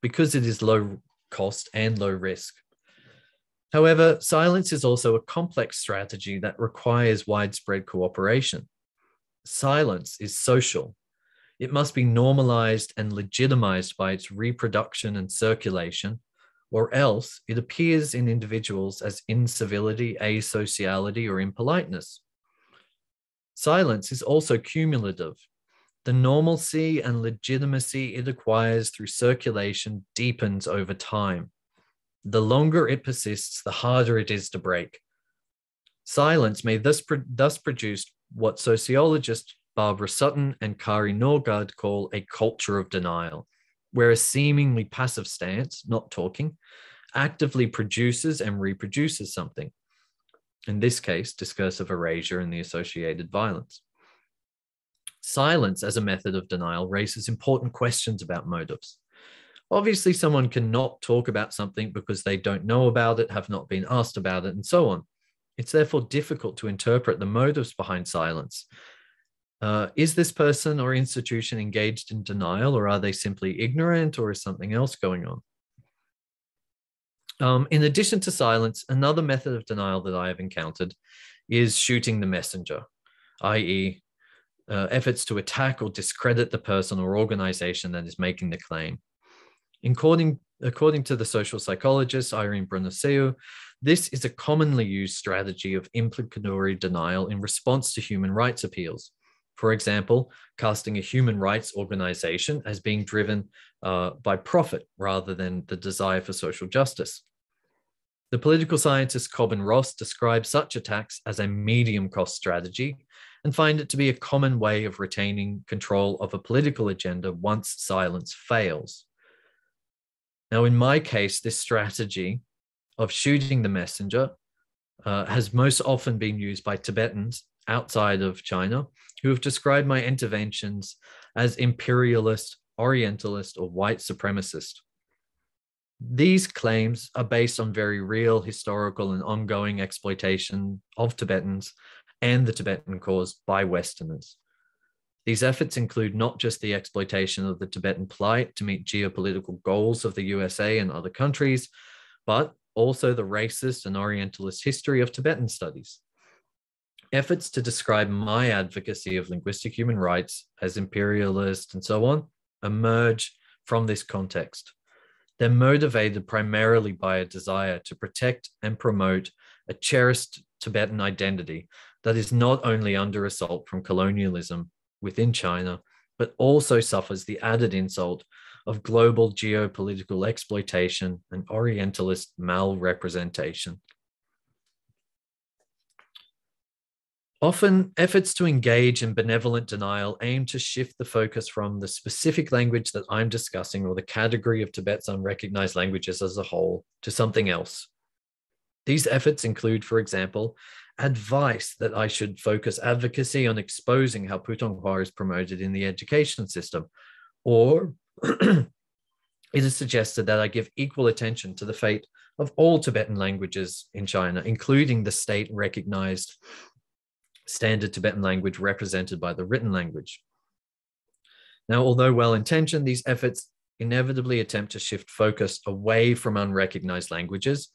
because it is low cost and low risk. However, silence is also a complex strategy that requires widespread cooperation. Silence is social. It must be normalized and legitimized by its reproduction and circulation, or else it appears in individuals as incivility, asociality, or impoliteness. Silence is also cumulative. The normalcy and legitimacy it acquires through circulation deepens over time. The longer it persists, the harder it is to break. Silence may thus produce what sociologists Barbara Sutton and Kari Norgard call a culture of denial, where a seemingly passive stance, not talking, actively produces and reproduces something. In this case, discursive erasure and the associated violence. Silence as a method of denial raises important questions about motives. Obviously, someone cannot talk about something because they don't know about it, have not been asked about it, and so on. It's therefore difficult to interpret the motives behind silence. Is this person or institution engaged in denial, or are they simply ignorant, or is something else going on? In addition to silence, another method of denial that I have encountered is shooting the messenger, i.e., efforts to attack or discredit the person or organization that is making the claim. According to the social psychologist Irene Brunaseu, this is a commonly used strategy of implicatory denial in response to human rights appeals. For example, casting a human rights organization as being driven by profit rather than the desire for social justice. The political scientist Cobb and Ross describe such attacks as a medium-cost strategy and find it to be a common way of retaining control of a political agenda once silence fails. Now, in my case, this strategy of shooting the messenger has most often been used by Tibetans outside of China who have described my interventions as imperialist, orientalist, or white supremacist. These claims are based on very real historical and ongoing exploitation of Tibetans and the Tibetan cause by Westerners. These efforts include not just the exploitation of the Tibetan plight to meet geopolitical goals of the USA and other countries, but also the racist and orientalist history of Tibetan studies. Efforts to describe my advocacy of linguistic human rights as imperialist and so on emerge from this context. They're motivated primarily by a desire to protect and promote a cherished Tibetan identity that is not only under assault from colonialism within China, but also suffers the added insult of global geopolitical exploitation and Orientalist malrepresentation. Often, efforts to engage in benevolent denial aim to shift the focus from the specific language that I'm discussing or the category of Tibet's unrecognized languages as a whole to something else. These efforts include, for example, advice that I should focus advocacy on exposing how Putonghua is promoted in the education system, or it is suggested that I give equal attention to the fate of all Tibetan languages in China, including the state-recognized standard Tibetan language represented by the written language. Now, although well-intentioned, these efforts inevitably attempt to shift focus away from unrecognized languages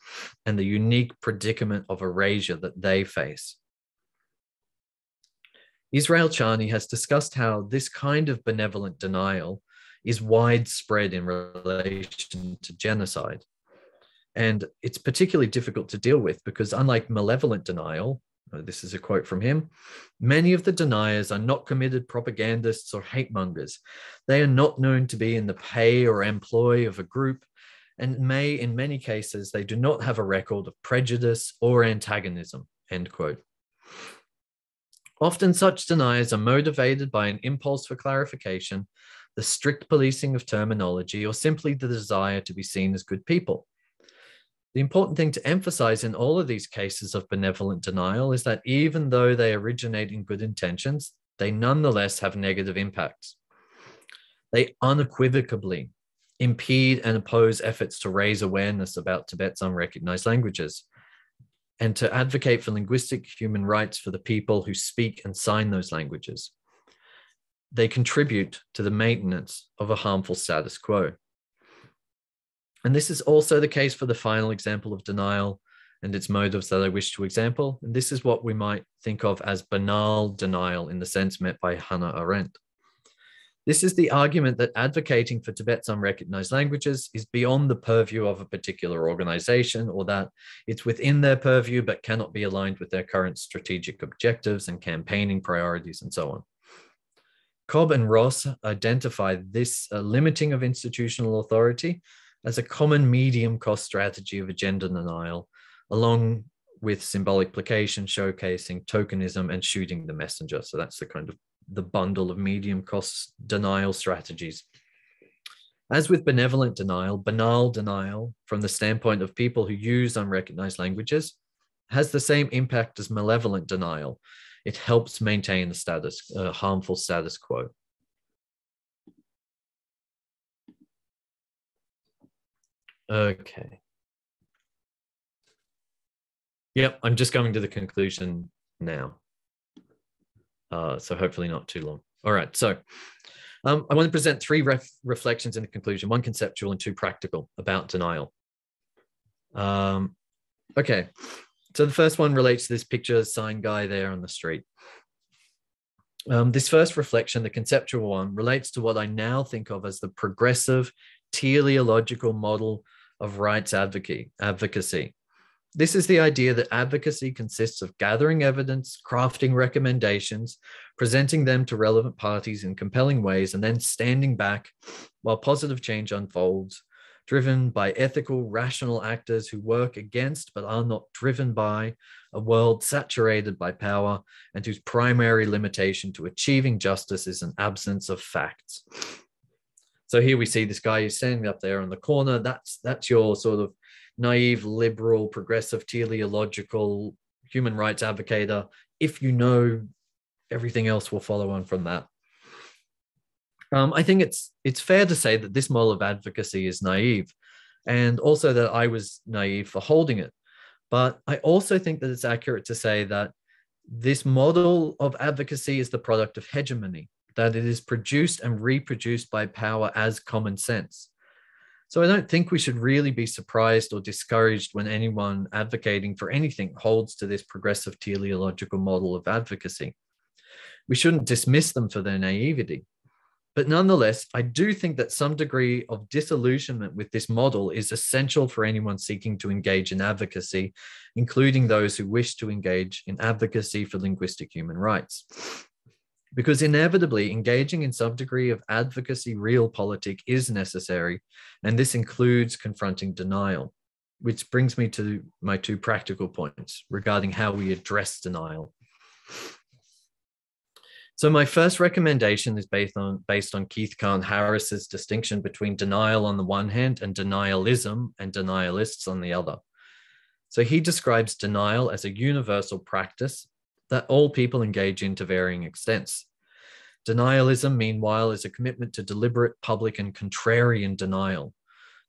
and the unique predicament of erasure that they face. Israel Chani has discussed how this kind of benevolent denial is widespread in relation to genocide. And it's particularly difficult to deal with because unlike malevolent denial, This is a quote from him. Many of the deniers are not committed propagandists or hate mongers. They are not known to be in the pay or employ of a group, and may, in many cases, they do not have a record of prejudice or antagonism, end quote. Often such deniers are motivated by an impulse for clarification, the strict policing of terminology, or simply the desire to be seen as good people. The important thing to emphasize in all of these cases of benevolent denial is that even though they originate in good intentions, they nonetheless have negative impacts. They unequivocally impede and oppose efforts to raise awareness about Tibet's unrecognized languages and to advocate for linguistic human rights for the people who speak and sign those languages. They contribute to the maintenance of a harmful status quo. And this is also the case for the final example of denial and its motives that I wish to example. And this is what we might think of as banal denial in the sense meant by Hannah Arendt. This is the argument that advocating for Tibet's unrecognized languages is beyond the purview of a particular organization, or that it's within their purview but cannot be aligned with their current strategic objectives and campaigning priorities and so on. Cobb and Roche identify this limiting of institutional authority as a common medium-cost strategy of agenda denial, along with symbolic placation, showcasing, tokenism, and shooting the messenger. So that's the kind of the bundle of medium-cost denial strategies. As with benevolent denial, banal denial, from the standpoint of people who use unrecognized languages, has the same impact as malevolent denial. It helps maintain the harmful status quo. Okay. Yep, I'm just going to the conclusion now. So hopefully not too long. All right, so I want to present three reflections in the conclusion, one conceptual and two practical about denial. Okay, so the first one relates to this picture sign guy there on the street. This first reflection, the conceptual one, relates to what I now think of as the progressive teleological model of rights advocacy. This is the idea that advocacy consists of gathering evidence, crafting recommendations, presenting them to relevant parties in compelling ways, and then standing back while positive change unfolds, driven by ethical, rational actors who work against but are not driven by a world saturated by power and whose primary limitation to achieving justice is an absence of facts. So here we see this guy who's standing up there on the corner. That's your sort of naive, liberal, progressive, teleological, human rights advocator. If you know, everything else will follow on from that. I think it's fair to say that this model of advocacy is naive, and also that I was naive for holding it. But I also think that it's accurate to say that this model of advocacy is the product of hegemony, that it is produced and reproduced by power as common sense. So I don't think we should really be surprised or discouraged when anyone advocating for anything holds to this progressive teleological model of advocacy. We shouldn't dismiss them for their naivety. But nonetheless, I do think that some degree of disillusionment with this model is essential for anyone seeking to engage in advocacy, including those who wish to engage in advocacy for linguistic human rights. Because inevitably, engaging in some degree of advocacy realpolitik is necessary, and this includes confronting denial, which brings me to my two practical points regarding how we address denial. So my first recommendation is based on Keith Kahn Harris's distinction between denial on the one hand and denialism and denialists on the other. So he describes denial as a universal practice that all people engage in to varying extents. Denialism, meanwhile, is a commitment to deliberate, public, and contrarian denial.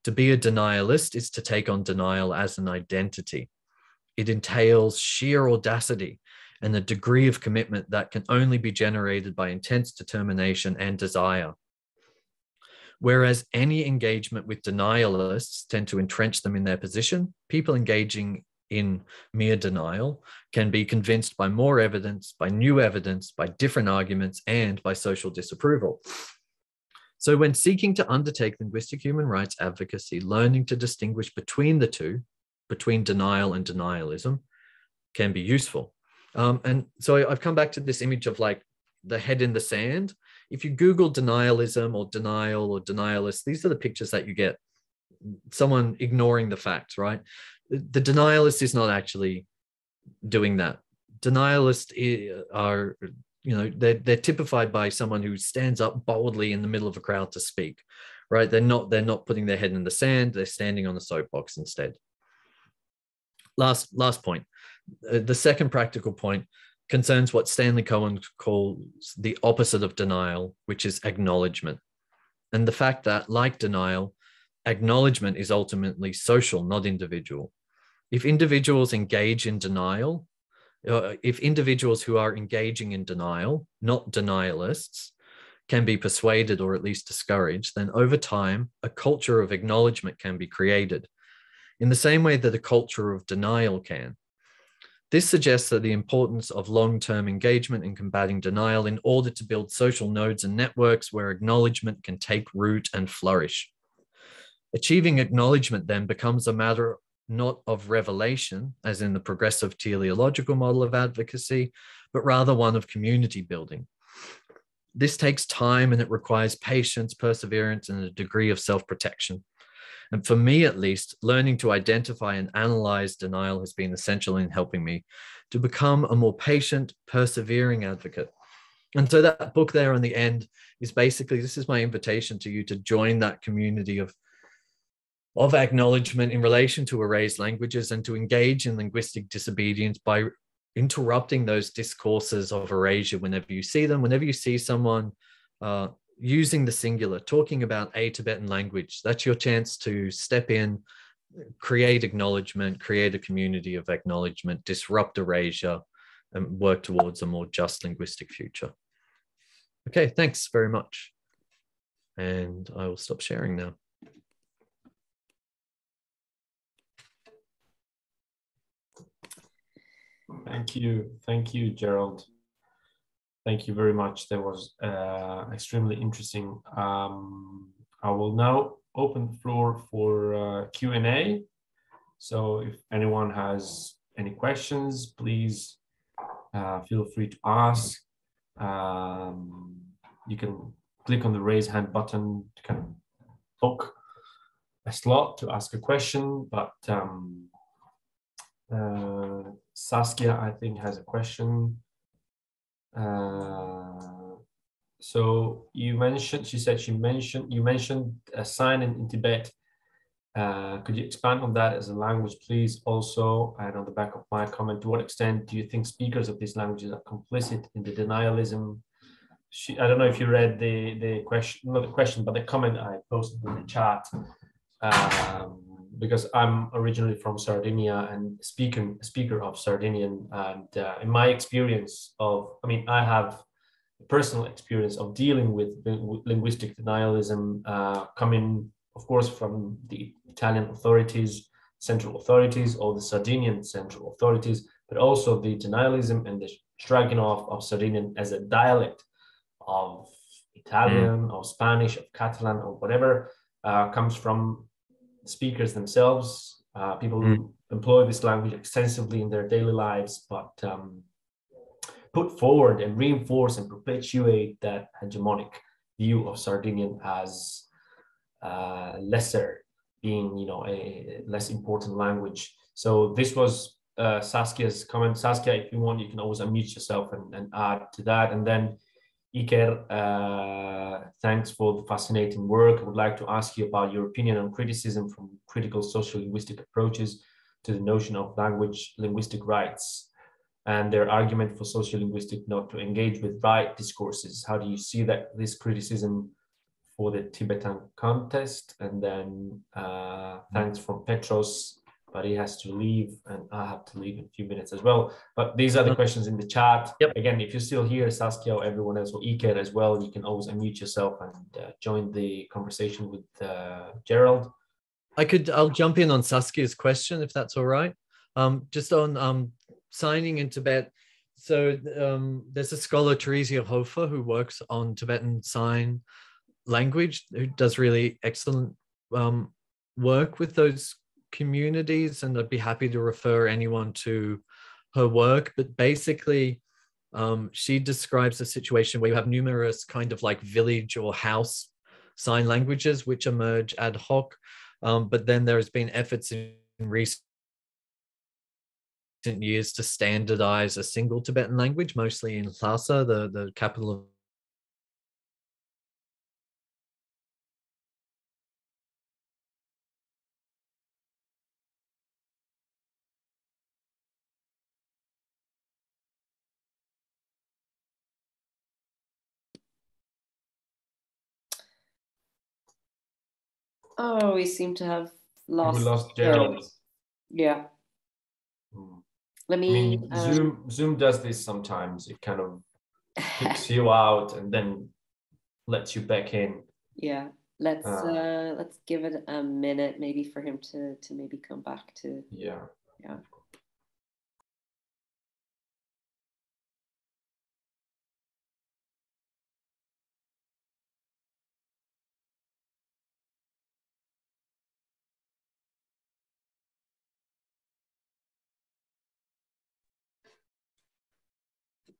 To be a denialist is to take on denial as an identity. It entails sheer audacity and a degree of commitment that can only be generated by intense determination and desire. Whereas any engagement with denialists tend to entrench them in their position, people engaging in mere denial can be convinced by more evidence, by new evidence, by different arguments, and by social disapproval. So when seeking to undertake linguistic human rights advocacy, learning to distinguish between the two, between denial and denialism, can be useful. And so I've come back to this image of like the head in the sand. If you Google denialism or denial or denialist, these are the pictures that you get. Someone ignoring the facts, right? The denialist is not actually doing that. Denialists are, they're typified by someone who stands up boldly in the middle of a crowd to speak, right? They're not putting their head in the sand. They're standing on a soapbox instead. Last point. The second practical point concerns what Stanley Cohen calls the opposite of denial, which is acknowledgement. And the fact that, like denial, acknowledgement is ultimately social, not individual. If individuals engage in denial, if individuals who are engaging in denial, not denialists, can be persuaded or at least discouraged, then over time, a culture of acknowledgement can be created in the same way that a culture of denial can. This suggests that the importance of long-term engagement in combating denial in order to build social nodes and networks where acknowledgement can take root and flourish. Achieving acknowledgement then becomes a matter not of revelation, as in the progressive teleological model of advocacy, but rather one of community building. This takes time and it requires patience, perseverance, and a degree of self-protection. And for me, at least, learning to identify and analyze denial has been essential in helping me to become a more patient, persevering advocate. And so that book there on the end is basically, this is my invitation to you to join that community of acknowledgement in relation to erased languages and to engage in linguistic disobedience by interrupting those discourses of erasure whenever you see them, whenever you see someone using the singular, talking about a Tibetan language. That's your chance to step in, create acknowledgement, create a community of acknowledgement, disrupt erasure, and work towards a more just linguistic future. Okay, thanks very much. And I will stop sharing now. Thank you, Gerald. Thank you very much. That was extremely interesting. I will now open the floor for Q&A. So if anyone has any questions, please feel free to ask. You can click on the raise hand button to kind of book a slot to ask a question, but Saskia, I think, has a question. So you mentioned, you mentioned a sign in Tibet. Could you expand on that as a language, please? Also, and on the back of my comment, to what extent do you think speakers of these languages are complicit in the denialism? I don't know if you read the question, not the question, but the comment I posted in the chat. Because I'm originally from Sardinia and speaker of Sardinian, and in my experience I have a personal experience of dealing with linguistic denialism, coming, of course, from the Italian authorities, central authorities, or the Sardinian central authorities, but also the denialism and the striking off of Sardinian as a dialect of Italian or Spanish, of Catalan or whatever, comes from speakers themselves. People who employ this language extensively in their daily lives, but put forward and reinforce and perpetuate that hegemonic view of Sardinian as lesser, being, a less important language. So this was Saskia's comment. Saskia, if you want, you can always unmute yourself and add to that. And then Iker, thanks for the fascinating work. I would like to ask you about your opinion on criticism from critical social linguistic approaches to the notion of language linguistic rights and their argument for sociolinguistic not to engage with right discourses. How do you see this criticism for the Tibetan contest? And then thanks from Petros, but he has to leave and I have to leave in a few minutes as well. But these are the questions in the chat. Yep. Again, if you're still here, Saskia or everyone else, or Iker as well, you can always unmute yourself and join the conversation with Gerald. I'll jump in on Saskia's question, if that's all right. Just on signing in Tibet. So there's a scholar, Theresia Hofer, who works on Tibetan Sign Language, who does really excellent work with those communities, and I'd be happy to refer anyone to her work, but basically she describes a situation where you have numerous kind of like village or house sign languages which emerge ad hoc, but then there has been efforts in recent years to standardize a single Tibetan language, mostly in Lhasa, the capital of Oh, we seem to have We lost lost Gerald. Yeah. Let I me. mean, Zoom does this sometimes. It kind of kicks you out and then lets you back in. Yeah. Let's give it a minute, maybe for him to maybe come back to. Yeah. Yeah.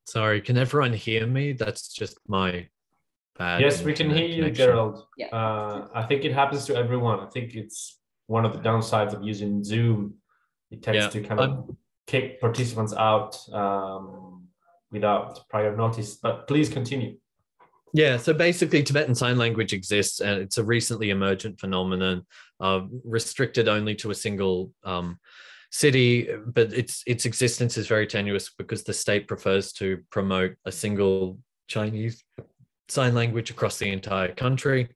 Sorry, can everyone hear me? That's just my bad. Yes, we can hear you, connection. Gerald. Yeah. I think it happens to everyone. I think it's one of the downsides of using Zoom. It tends to kind of kick participants out without prior notice. But please continue. Yeah, so basically Tibetan Sign Language exists, and it's a recently emergent phenomenon, restricted only to a single city, but its existence is very tenuous because the state prefers to promote a single Chinese sign language across the entire country,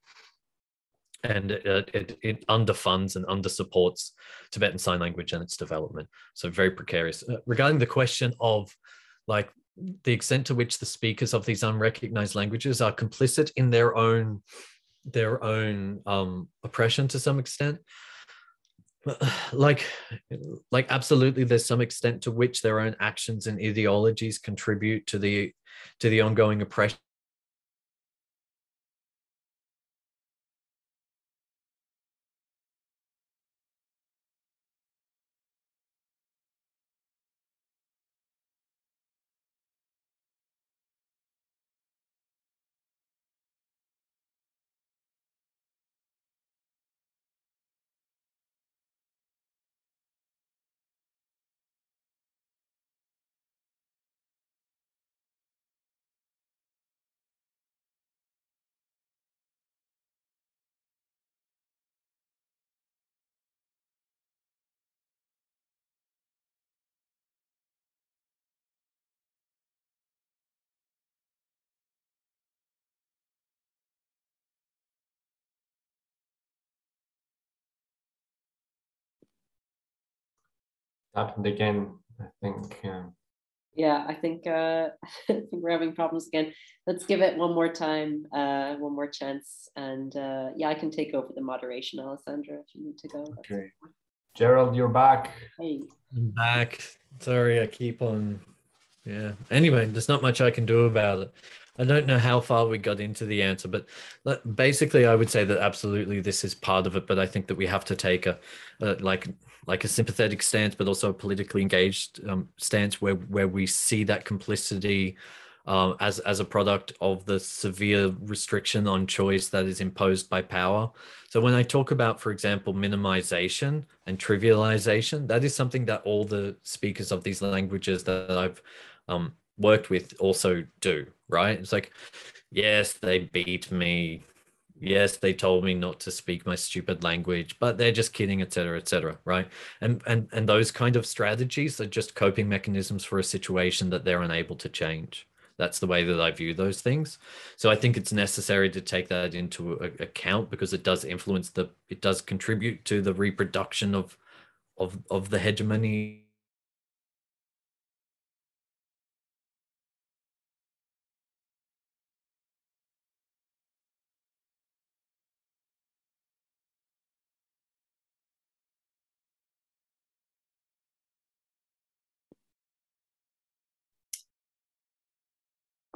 and it underfunds and undersupports Tibetan Sign Language and its development. So very precarious. Regarding the question of like the extent to which the speakers of these unrecognized languages are complicit in their own oppression to some extent, like absolutely there's some extent to which their own actions and ideologies contribute to the ongoing oppression. Happened again, I think. Yeah, I think I think we're having problems again. Let's give it one more time, one more chance, and yeah, I can take over the moderation, Alessandra, if you need to go. Okay, Gerald, you're back. Hey, I'm back. Sorry, I keep on. Yeah. Anyway, there's not much I can do about it. I don't know how far we got into the answer, but basically, I would say that absolutely this is part of it. But I think that we have to take a like a sympathetic stance, but also a politically engaged stance where we see that complicity as a product of the severe restriction on choice that is imposed by power. So when I talk about, for example, minimization and trivialization, that is something that all the speakers of these languages that I've worked with also do, right? It's like, yes, they beat me. Yes, they told me not to speak my stupid language, but they're just kidding, etc., right? And those kind of strategies are just coping mechanisms for a situation that they're unable to change. That's the way that I view those things. So I think it's necessary to take that into account because it does influence it does contribute to the reproduction of the hegemony.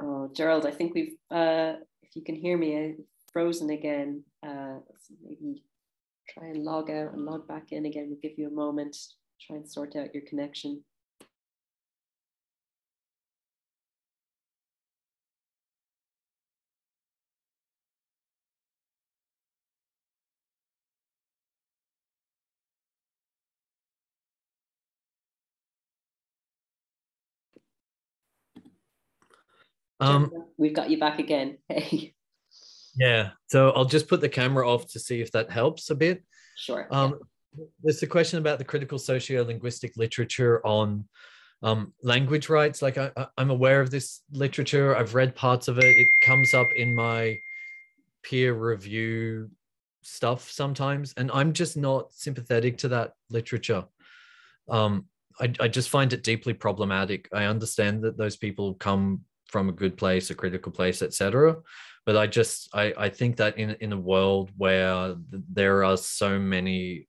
oh, Gerald, I think we've. If you can hear me, I've frozen again. Let's maybe try and log out and log back in again. We'll give you a moment. Try and sort out your connection. We've got you back again. Hey. Yeah, so I'll just put the camera off to see if that helps a bit. Sure. There's a question about the critical socio-linguistic literature on language rights. Like I'm aware of this literature. I've read parts of it. It comes up in my peer review stuff sometimes, and I'm just not sympathetic to that literature. I just find it deeply problematic. I understand that those people come from a good place, a critical place, etc. But I think that in a world where there are so many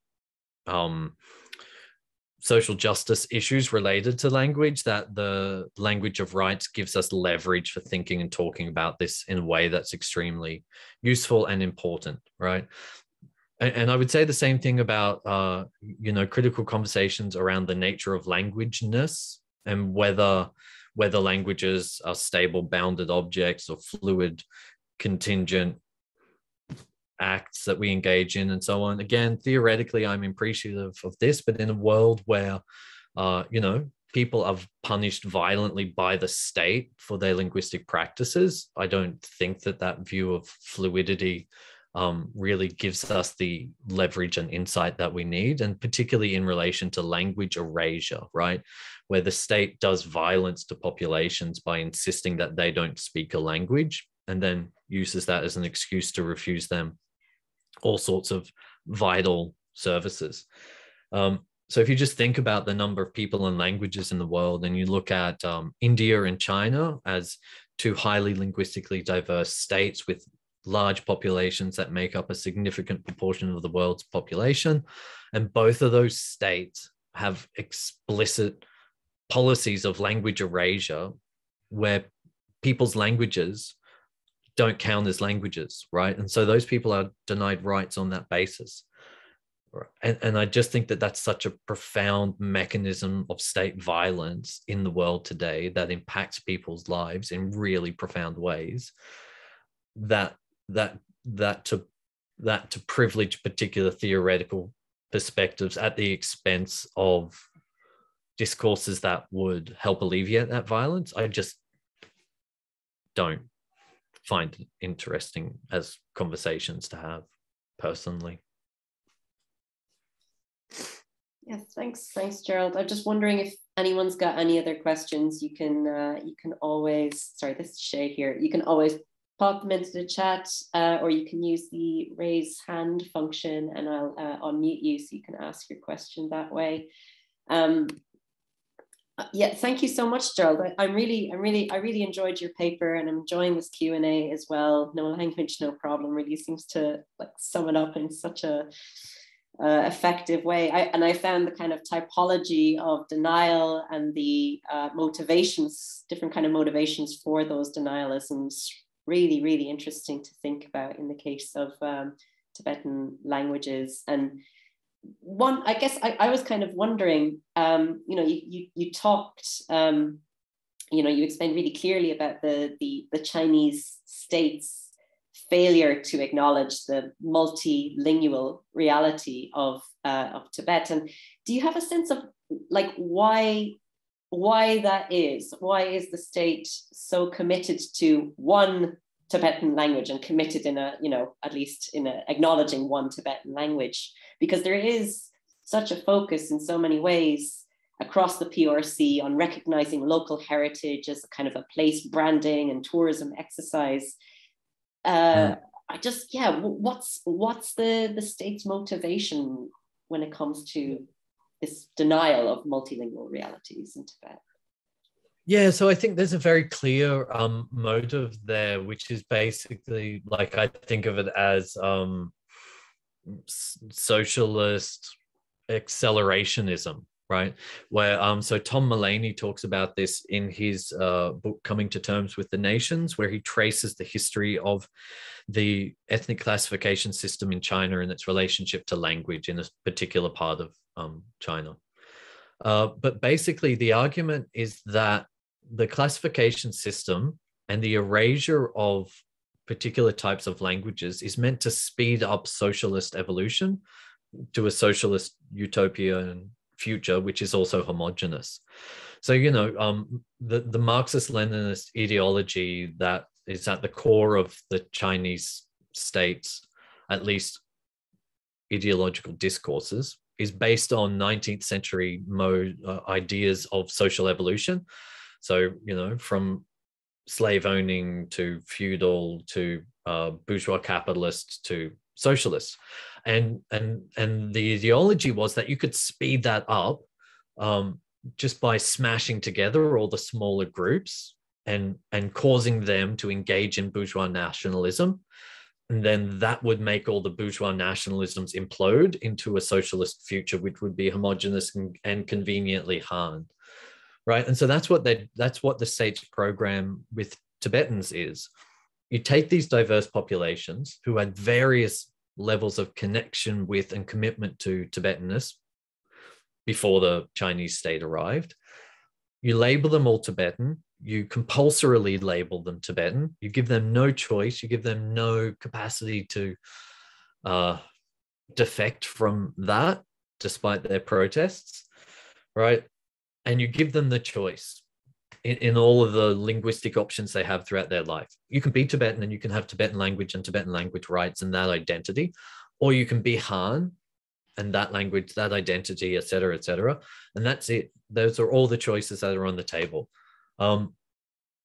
social justice issues related to language, that the language of rights gives us leverage for thinking and talking about this in a way that's extremely useful and important, right? And I would say the same thing about critical conversations around the nature of languageness and whether languages are stable bounded objects or fluid contingent acts that we engage in and so on. Again, theoretically, I'm appreciative of this, but in a world where, people are punished violently by the state for their linguistic practices, I don't think that view of fluidity really gives us the leverage and insight that we need, and particularly in relation to language erasure, right? Where the state does violence to populations by insisting that they don't speak a language and then uses that as an excuse to refuse them all sorts of vital services. So if you just think about the number of people and languages in the world, and you look at India and China as two highly linguistically diverse states with large populations that make up a significant proportion of the world's population, and both of those states have explicit policies of language erasure where people's languages don't count as languages, right? And so those people are denied rights on that basis. And I just think that that's such a profound mechanism of state violence in the world today that impacts people's lives in really profound ways, that to privilege particular theoretical perspectives at the expense of discourses that would help alleviate that violence, I just don't find it interesting as conversations to have personally. Yes, thanks, Gerald. I'm just wondering if anyone's got any other questions. You can always, sorry, this is Shay here. You can always pop them into the chat, or you can use the raise hand function, and I'll unmute you so you can ask your question that way. Yeah, thank you so much, Gerald. I really enjoyed your paper, and I'm enjoying this Q&A as well. No language, no problem really seems to sum it up in such a effective way. I found the kind of typology of denial and the motivations, different kind of motivations for those denialisms, really, really interesting to think about in the case of Tibetan languages. And one, I guess I was kind of wondering, you talked, you explained really clearly about the Chinese state's failure to acknowledge the multilingual reality of Tibet. And do you have a sense of why that is? Why is the state so committed to one Tibetan language and committed in at least in acknowledging one Tibetan language? Because there is such a focus in so many ways across the PRC on recognizing local heritage as a kind of a place branding and tourism exercise. What's the state's motivation when it comes to this denial of multilingual realities in Tibet? Yeah, so I think there's a very clear motive there, which is basically, I think of it as socialist accelerationism, right? Where so Tom Mulaney talks about this in his book Coming to Terms with the Nations, where he traces the history of the ethnic classification system in China and its relationship to language in a particular part of China. But basically the argument is that the classification system and the erasure of particular types of languages is meant to speed up socialist evolution to a socialist utopia and future, which is also homogeneous. So, you know, the Marxist-Leninist ideology that is at the core of the Chinese state's, at least ideological discourses, is based on 19th century ideas of social evolution. So, you know, from slave owning to feudal to bourgeois capitalist to socialist. And the ideology was that you could speed that up just by smashing together all the smaller groups and causing them to engage in bourgeois nationalism. And then that would make all the bourgeois nationalisms implode into a socialist future, which would be homogeneous and conveniently Han. Right. And so that's what the state's program with Tibetans is. You take these diverse populations who had various levels of connection with and commitment to Tibetanness before the Chinese state arrived. You label them all Tibetan. You compulsorily label them Tibetan. You give them no choice. You give them no capacity to defect from that, despite their protests, right? And you give them the choice in all of the linguistic options they have throughout their life. You can be Tibetan and you can have Tibetan language and Tibetan language rights and that identity, or you can be Han and that language, that identity, et cetera, and that's it. Those are all the choices that are on the table. And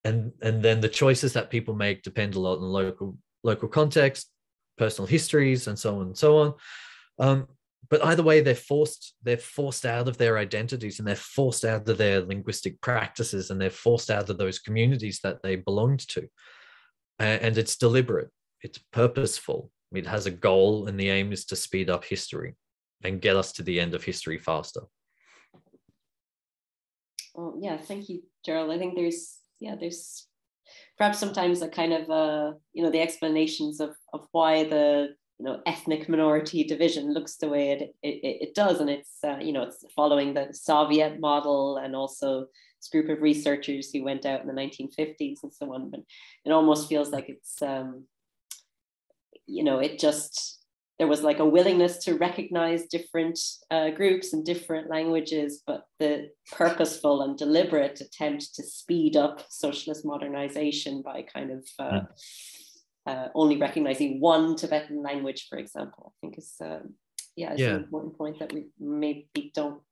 then the choices that people make depend a lot on local context, personal histories, and so on and so on. But either way, they're forced out of their identities, and they're forced out of their linguistic practices, and they're forced out of those communities that they belonged to. And it's deliberate, it's purposeful. It has a goal, and the aim is to speed up history and get us to the end of history faster. Well, yeah, thank you, Gerald. I think there's perhaps sometimes a kind of the explanations of why the ethnic minority division looks the way it does, and it's it's following the Soviet model, and also this group of researchers who went out in the 1950s and so on. But it almost feels like it's there was like a willingness to recognize different groups and different languages, but the purposeful and deliberate attempt to speed up socialist modernization by kind of only recognizing one Tibetan language, for example, I think is an important point that we maybe don't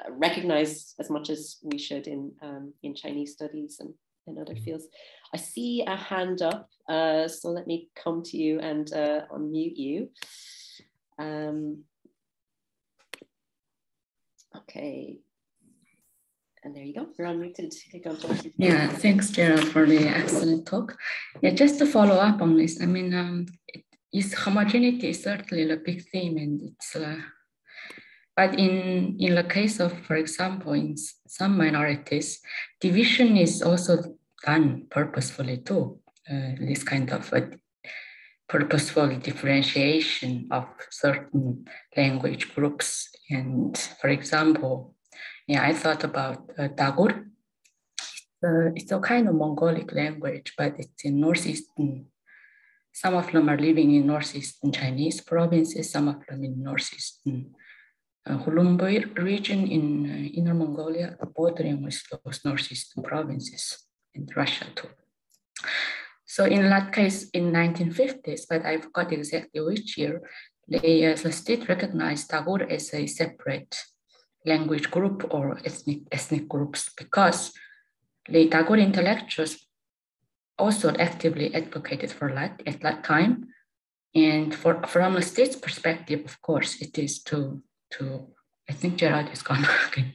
recognize as much as we should in Chinese studies and in other fields. I see a hand up, so let me come to you and unmute you. Okay, and there you go. You're unmuted. Yeah, thanks, Gerald, for the excellent talk. Yeah, just to follow up on this, I mean, homogeneity is certainly a big theme, and it's. But in the case of, for example, in some minorities, division is also done purposefully too. This kind of purposeful differentiation of certain language groups. And for example, I thought about Dagur. It's a kind of Mongolic language, but it's in northeastern. Some of them are living in northeastern Chinese provinces, some of them in northeastern Hulunbuir region in Inner Mongolia, bordering with those northeastern provinces in Russia too. So in that case, in 1950s, but I forgot exactly which year, the state recognized Dagur as a separate language group or ethnic groups, because the Dagur intellectuals also actively advocated for that at that time. And from the state's perspective, of course, it is to I think Gerald is gone. Okay.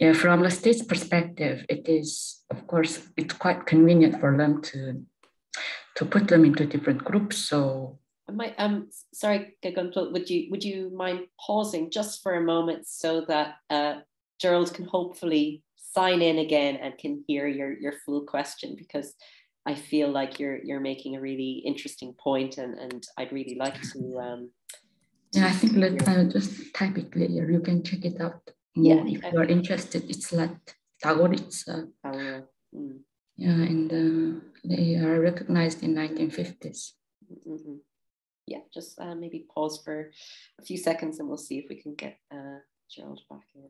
Yeah, from the state's perspective, it is, of course, it's quite convenient for them to put them into different groups. So sorry, Gaguntul, would you mind pausing just for a moment so that Gerald can hopefully sign in again and can hear your full question, because I feel like you're making a really interesting point, and I'd really like to. Yeah, I think I'll just type it later. You can check it out more if you're interested. It's like Dagur. It's yeah, and they are recognized in 1950s. Mm-hmm. Yeah, just maybe pause for a few seconds, and we'll see if we can get Gerald back in.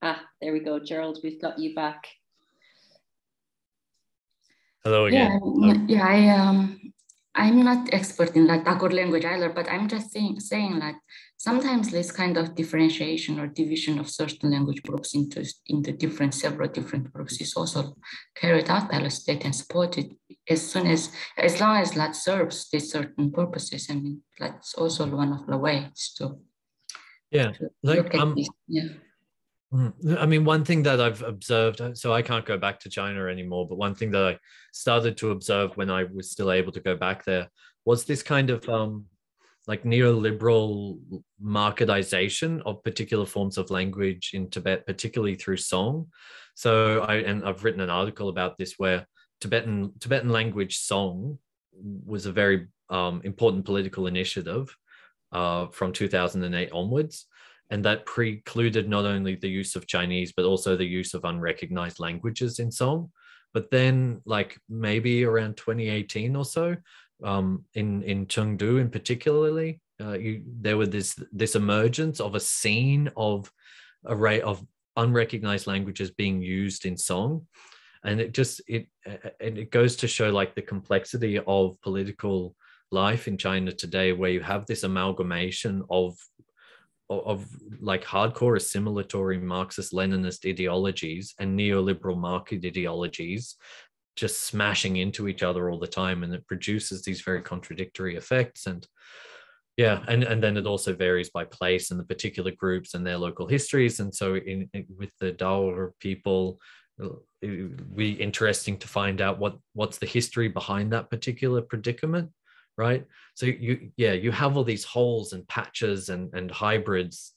Ah, there we go, Gerald. We've got you back. Hello again. I'm not expert in like Tagore language either, but I'm just saying like sometimes this kind of differentiation or division of certain language groups into several different groups is also carried out by the state and supported as long as that serves these certain purposes. I mean, that's also one of the ways to look at this. Yeah. I mean, one thing that I've observed, so I can't go back to China anymore, but one thing that I started to observe when I was still able to go back there was this kind of like neoliberal marketization of particular forms of language in Tibet, particularly through song. So I've written an article about this where Tibetan language song was a very important political initiative from 2008 onwards. And that precluded not only the use of Chinese, but also the use of unrecognized languages in song. But then, like maybe around 2018 or so, in Chengdu in particularly, there were this emergence of a scene of array of unrecognized languages being used in song. And it goes to show like the complexity of political life in China today, where you have this amalgamation of like hardcore assimilatory Marxist-Leninist ideologies and neoliberal market ideologies just smashing into each other all the time, and it produces these very contradictory effects. And yeah, and then it also varies by place and the particular groups and their local histories. And so with the Daor people, it'd be interesting to find out what's the history behind that particular predicament. Right. So you have all these holes and patches and hybrids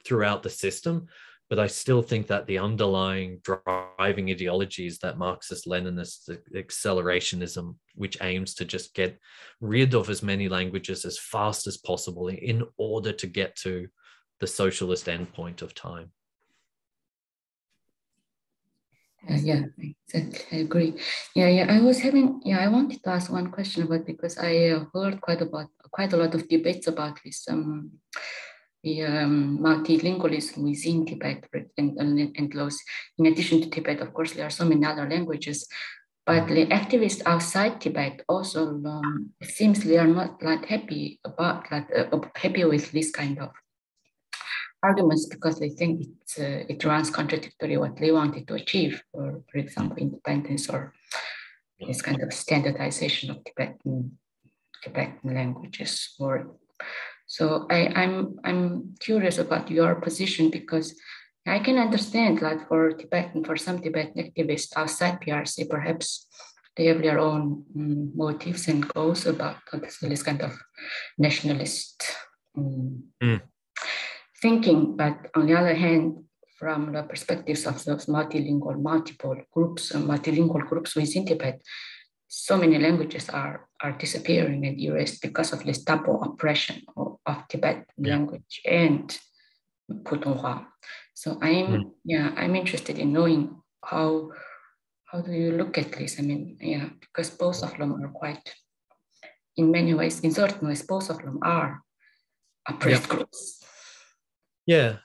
throughout the system, but I still think that the underlying driving ideology is that Marxist-Leninist accelerationism, which aims to just get rid of as many languages as fast as possible in order to get to the socialist endpoint of time. Yeah, exactly. I agree. I wanted to ask one question about, because I heard quite a lot of debates about this multilingualism within Tibet and those. In addition to Tibet, of course, there are so many other languages, but the activists outside Tibet also it seems they are not like happy with this kind of arguments, because they think it runs contradictory what they wanted to achieve, for example, independence or this kind of standardization of Tibetan languages. So I'm curious about your position, because I can understand that for some Tibetan activists outside PRC, perhaps they have their own motives and goals about this kind of nationalist thinking. But on the other hand, from the perspectives of those multilingual groups within Tibet, so many languages are disappearing and erased because of this double oppression of Tibetan language and Putonghua. So I'm interested in knowing how do you look at this? I mean, because both of them are quite, in many ways, in certain ways, both of them are oppressed groups. Yeah.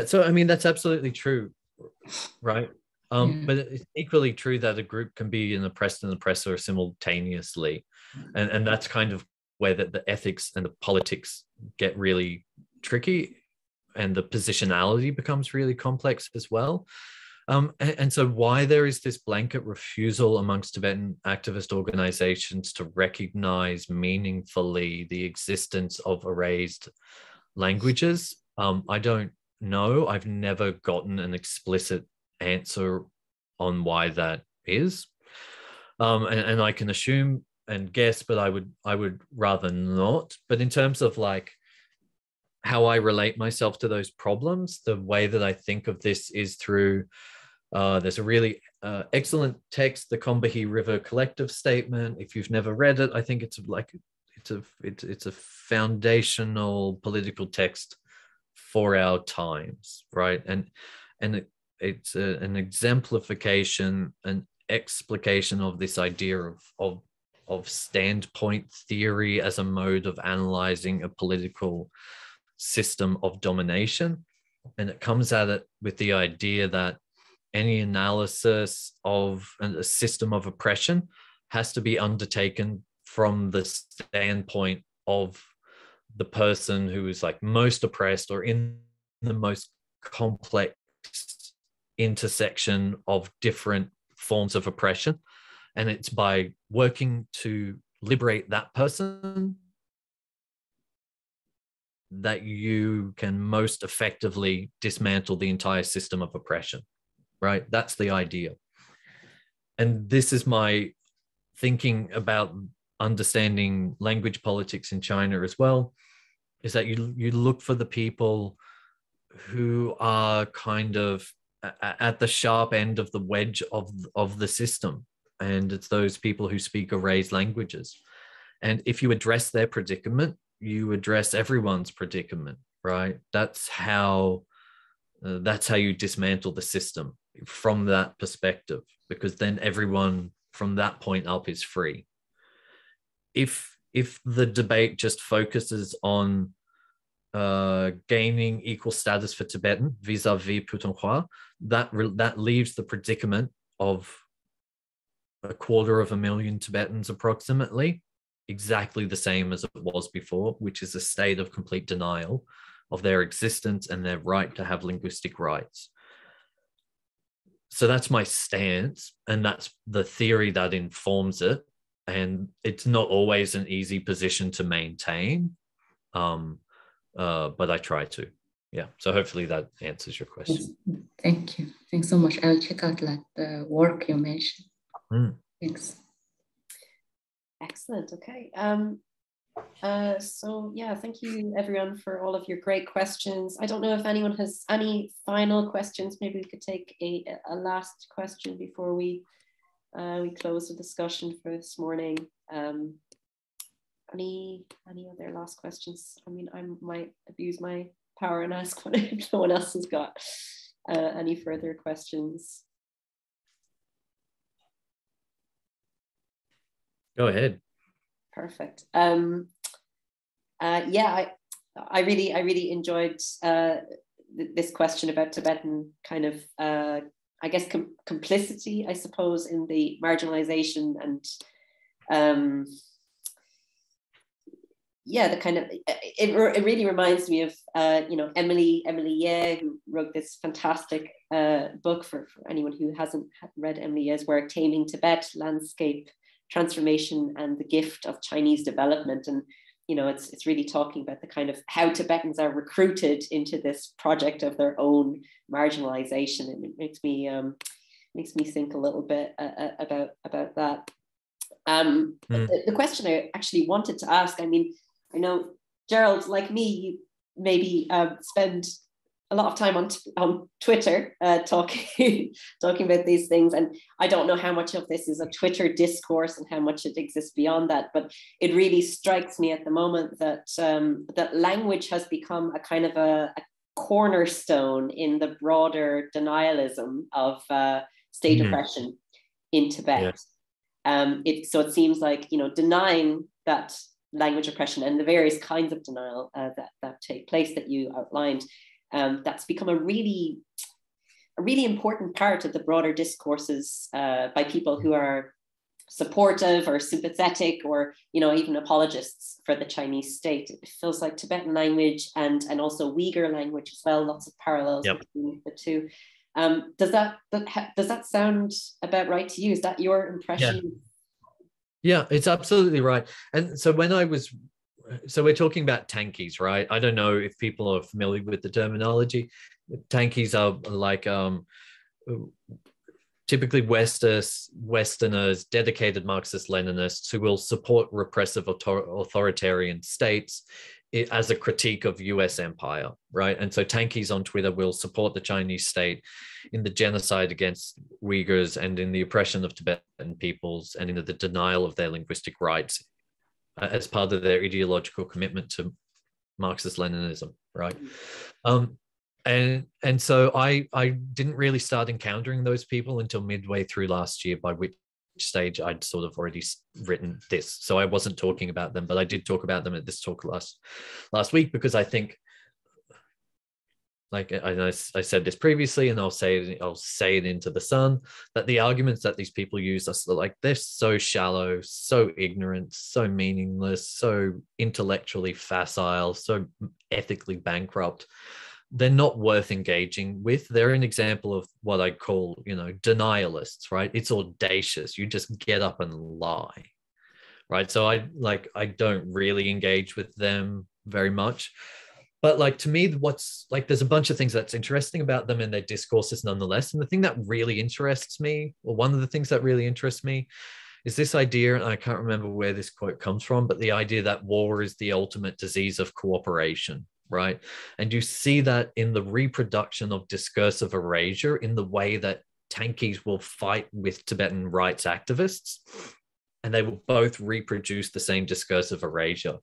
So, I mean, that's absolutely true, right? But it's equally true that a group can be an oppressed and oppressor simultaneously. And that's kind of where the ethics and the politics get really tricky, and the positionality becomes really complex as well. And so why there is this blanket refusal amongst Tibetan activist organizations to recognize meaningfully the existence of erased languages, I don't know. I've never gotten an explicit answer on why that is. And I can assume and guess, but I would rather not. But in terms of like how I relate myself to those problems, the way that I think of this is through there's a really excellent text, the Combahee River Collective Statement. If you've never read it, I think it's a foundational political text for our times, right? And it's an exemplification, an explication of this idea of standpoint theory as a mode of analyzing a political system of domination. And it comes at it with the idea that any analysis of a system of oppression has to be undertaken from the standpoint of the person who is like most oppressed or in the most complex intersection of different forms of oppression. And it's by working to liberate that person that you can most effectively dismantle the entire system of oppression. Right? That's the idea. And this is my thinking about understanding language politics in China as well, is that you look for the people who are kind of at the sharp end of the wedge of the system. And it's those people who speak erased languages. And if you address their predicament, you address everyone's predicament, right? That's how you dismantle the system from that perspective, because then everyone from that point up is free. If the debate just focuses on gaining equal status for Tibetan vis-a-vis Putonghua, that leaves the predicament of 250,000 Tibetans approximately exactly the same as it was before, which is a state of complete denial of their existence and their right to have linguistic rights. So that's my stance, and that's the theory that informs it. And it's not always an easy position to maintain, but I try to. Yeah, so hopefully that answers your question. Thank you. Thanks so much. I'll check out the work you mentioned. Thanks. Excellent. Okay. So yeah, thank you everyone for all of your great questions. I don't know if anyone has any final questions. Maybe we could take a last question before we close the discussion for this morning. Any other last questions? I mean, I might abuse my power and ask one if no one else has got any further questions. Go ahead. Perfect. Yeah, I really enjoyed this question about Tibetan kind of, I guess, complicity, I suppose, in the marginalization and yeah, the kind of, it really reminds me of, Emily Ye, who wrote this fantastic book for anyone who hasn't read Emily Ye's work, Taming Tibet, Landscape Transformation and the Gift of Chinese Development. And it's really talking about the kind of how Tibetans are recruited into this project of their own marginalization, and it makes me think a little bit about that. The question I actually wanted to ask, I mean, I know Gerald, like me, you maybe spend a lot of time on Twitter talking about these things, and I don't know how much of this is a Twitter discourse and how much it exists beyond that, but it really strikes me at the moment that that language has become a kind of a cornerstone in the broader denialism of state oppression in Tibet. Yeah. So it seems like denying that language oppression and the various kinds of denial that take place that you outlined. That's become a really important part of the broader discourses by people who are supportive or sympathetic or, you know, even apologists for the Chinese state. It feels like Tibetan language and also Uyghur language as well, lots of parallels between the two. Does that sound about right to you? Is that your impression? Yeah, it's absolutely right. And so so we're talking about tankies, right? I don't know if people are familiar with the terminology. Tankies are like typically Westerners, dedicated Marxist-Leninists who will support repressive authoritarian states as a critique of US empire, right? And so tankies on Twitter will support the Chinese state in the genocide against Uyghurs and in the oppression of Tibetan peoples and in the denial of their linguistic rights as part of their ideological commitment to Marxist-Leninism, right? And so I didn't really start encountering those people until midway through last year, by which stage I'd sort of already written this. So I wasn't talking about them, but I did talk about them at this talk last week, because I think, like I said this previously, and I'll say it into the sun, that the arguments that these people use are like, they're so shallow, so ignorant, so meaningless, so intellectually facile, so ethically bankrupt. They're not worth engaging with. They're an example of what I call, you know, denialists, right? It's audacious. You just get up and lie, right? So I don't really engage with them very much. But like, to me, what's like, there's a bunch of things that's interesting about them and their discourses nonetheless. And the thing that really interests me, or one of the things that really interests me, is this idea, and I can't remember where this quote comes from, but the idea that war is the ultimate disease of cooperation, right? And you see that in the reproduction of discursive erasure, in the way that tankies will fight with Tibetan rights activists, and they will both reproduce the same discursive erasure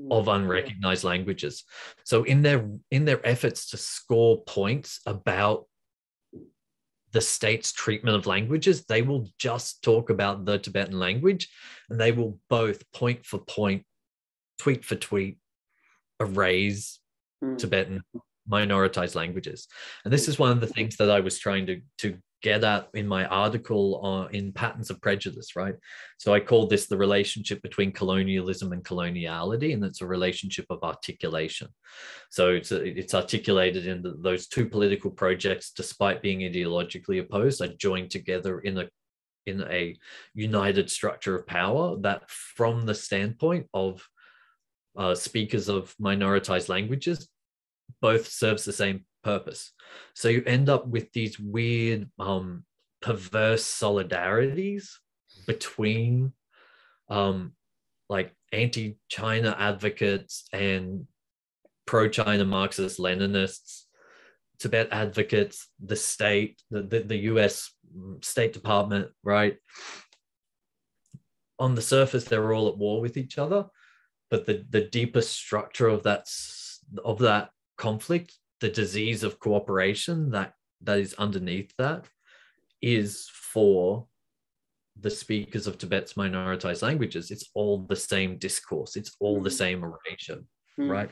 of unrecognized languages. So in their efforts to score points about the state's treatment of languages, they will just talk about the Tibetan language, and they will both point for point, tweet for tweet, erase Tibetan minoritized languages. And this is one of the things that I was trying to get at in my article in Patterns of Prejudice, right? So I called this the relationship between colonialism and coloniality, and it's a relationship of articulation. So it's articulated in those two political projects, despite being ideologically opposed, are joined together in a united structure of power that, from the standpoint of speakers of minoritized languages, both serves the same purpose. So you end up with these weird perverse solidarities between like anti-China advocates and pro-China Marxist Leninists, Tibet advocates, the state, the US State Department, right? On the surface, they're all at war with each other, but the deeper structure of that conflict, the disease of cooperation that is underneath that, is for the speakers of Tibet's minoritized languages. It's all the same discourse. It's all the same erasure, right?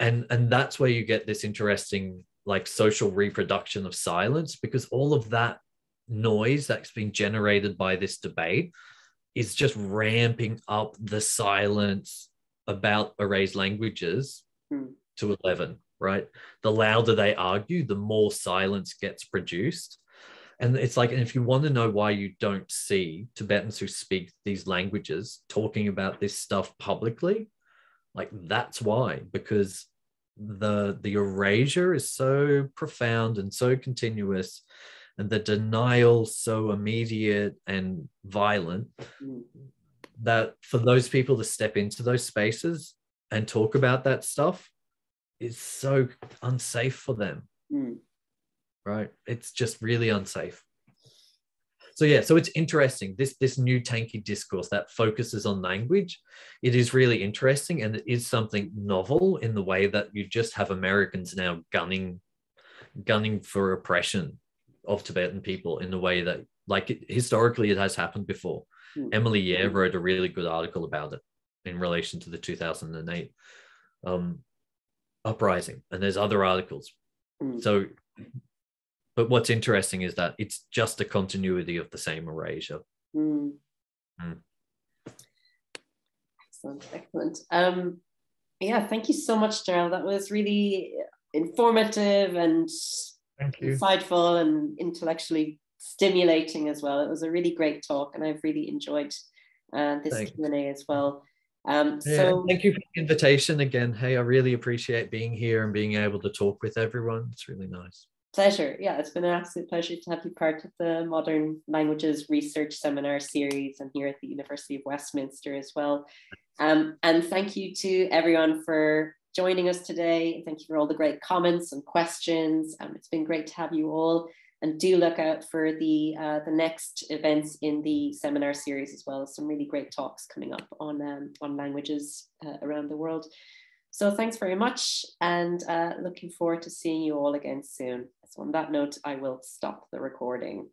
And that's where you get this interesting like social reproduction of silence, because all of that noise that's been generated by this debate is just ramping up the silence about erased languages to 11, right? The louder they argue, the more silence gets produced. And it's like, and if you want to know why you don't see Tibetans who speak these languages talking about this stuff publicly, like that's why, because the erasure is so profound and so continuous, and the denial so immediate and violent, that for those people to step into those spaces and talk about that stuff is so unsafe for them, right? It's just really unsafe. So yeah, so it's interesting, this new tanky discourse that focuses on language. It is really interesting, and it is something novel in the way that you just have Americans now gunning for oppression of Tibetan people in a way that, like, historically it has happened before. Emily Yeh wrote a really good article about it in relation to the 2008 uprising, and there's other articles. So, but what's interesting is that it's just a continuity of the same erasure. Excellent, excellent. Yeah, thank you so much, Gerald. That was really informative and insightful and intellectually stimulating as well. It was a really great talk, and I've really enjoyed this Q&A as well. So thank you for the invitation again. Hey, I really appreciate being here and being able to talk with everyone. It's really nice. Pleasure. Yeah, it's been an absolute pleasure to have you part of the Modern Languages Research Seminar Series and here at the University of Westminster as well. And thank you to everyone for joining us today. Thank you for all the great comments and questions. It's been great to have you all. And do look out for the next events in the seminar series as well. Some really great talks coming up on languages around the world. So thanks very much, and looking forward to seeing you all again soon. So on that note, I will stop the recording.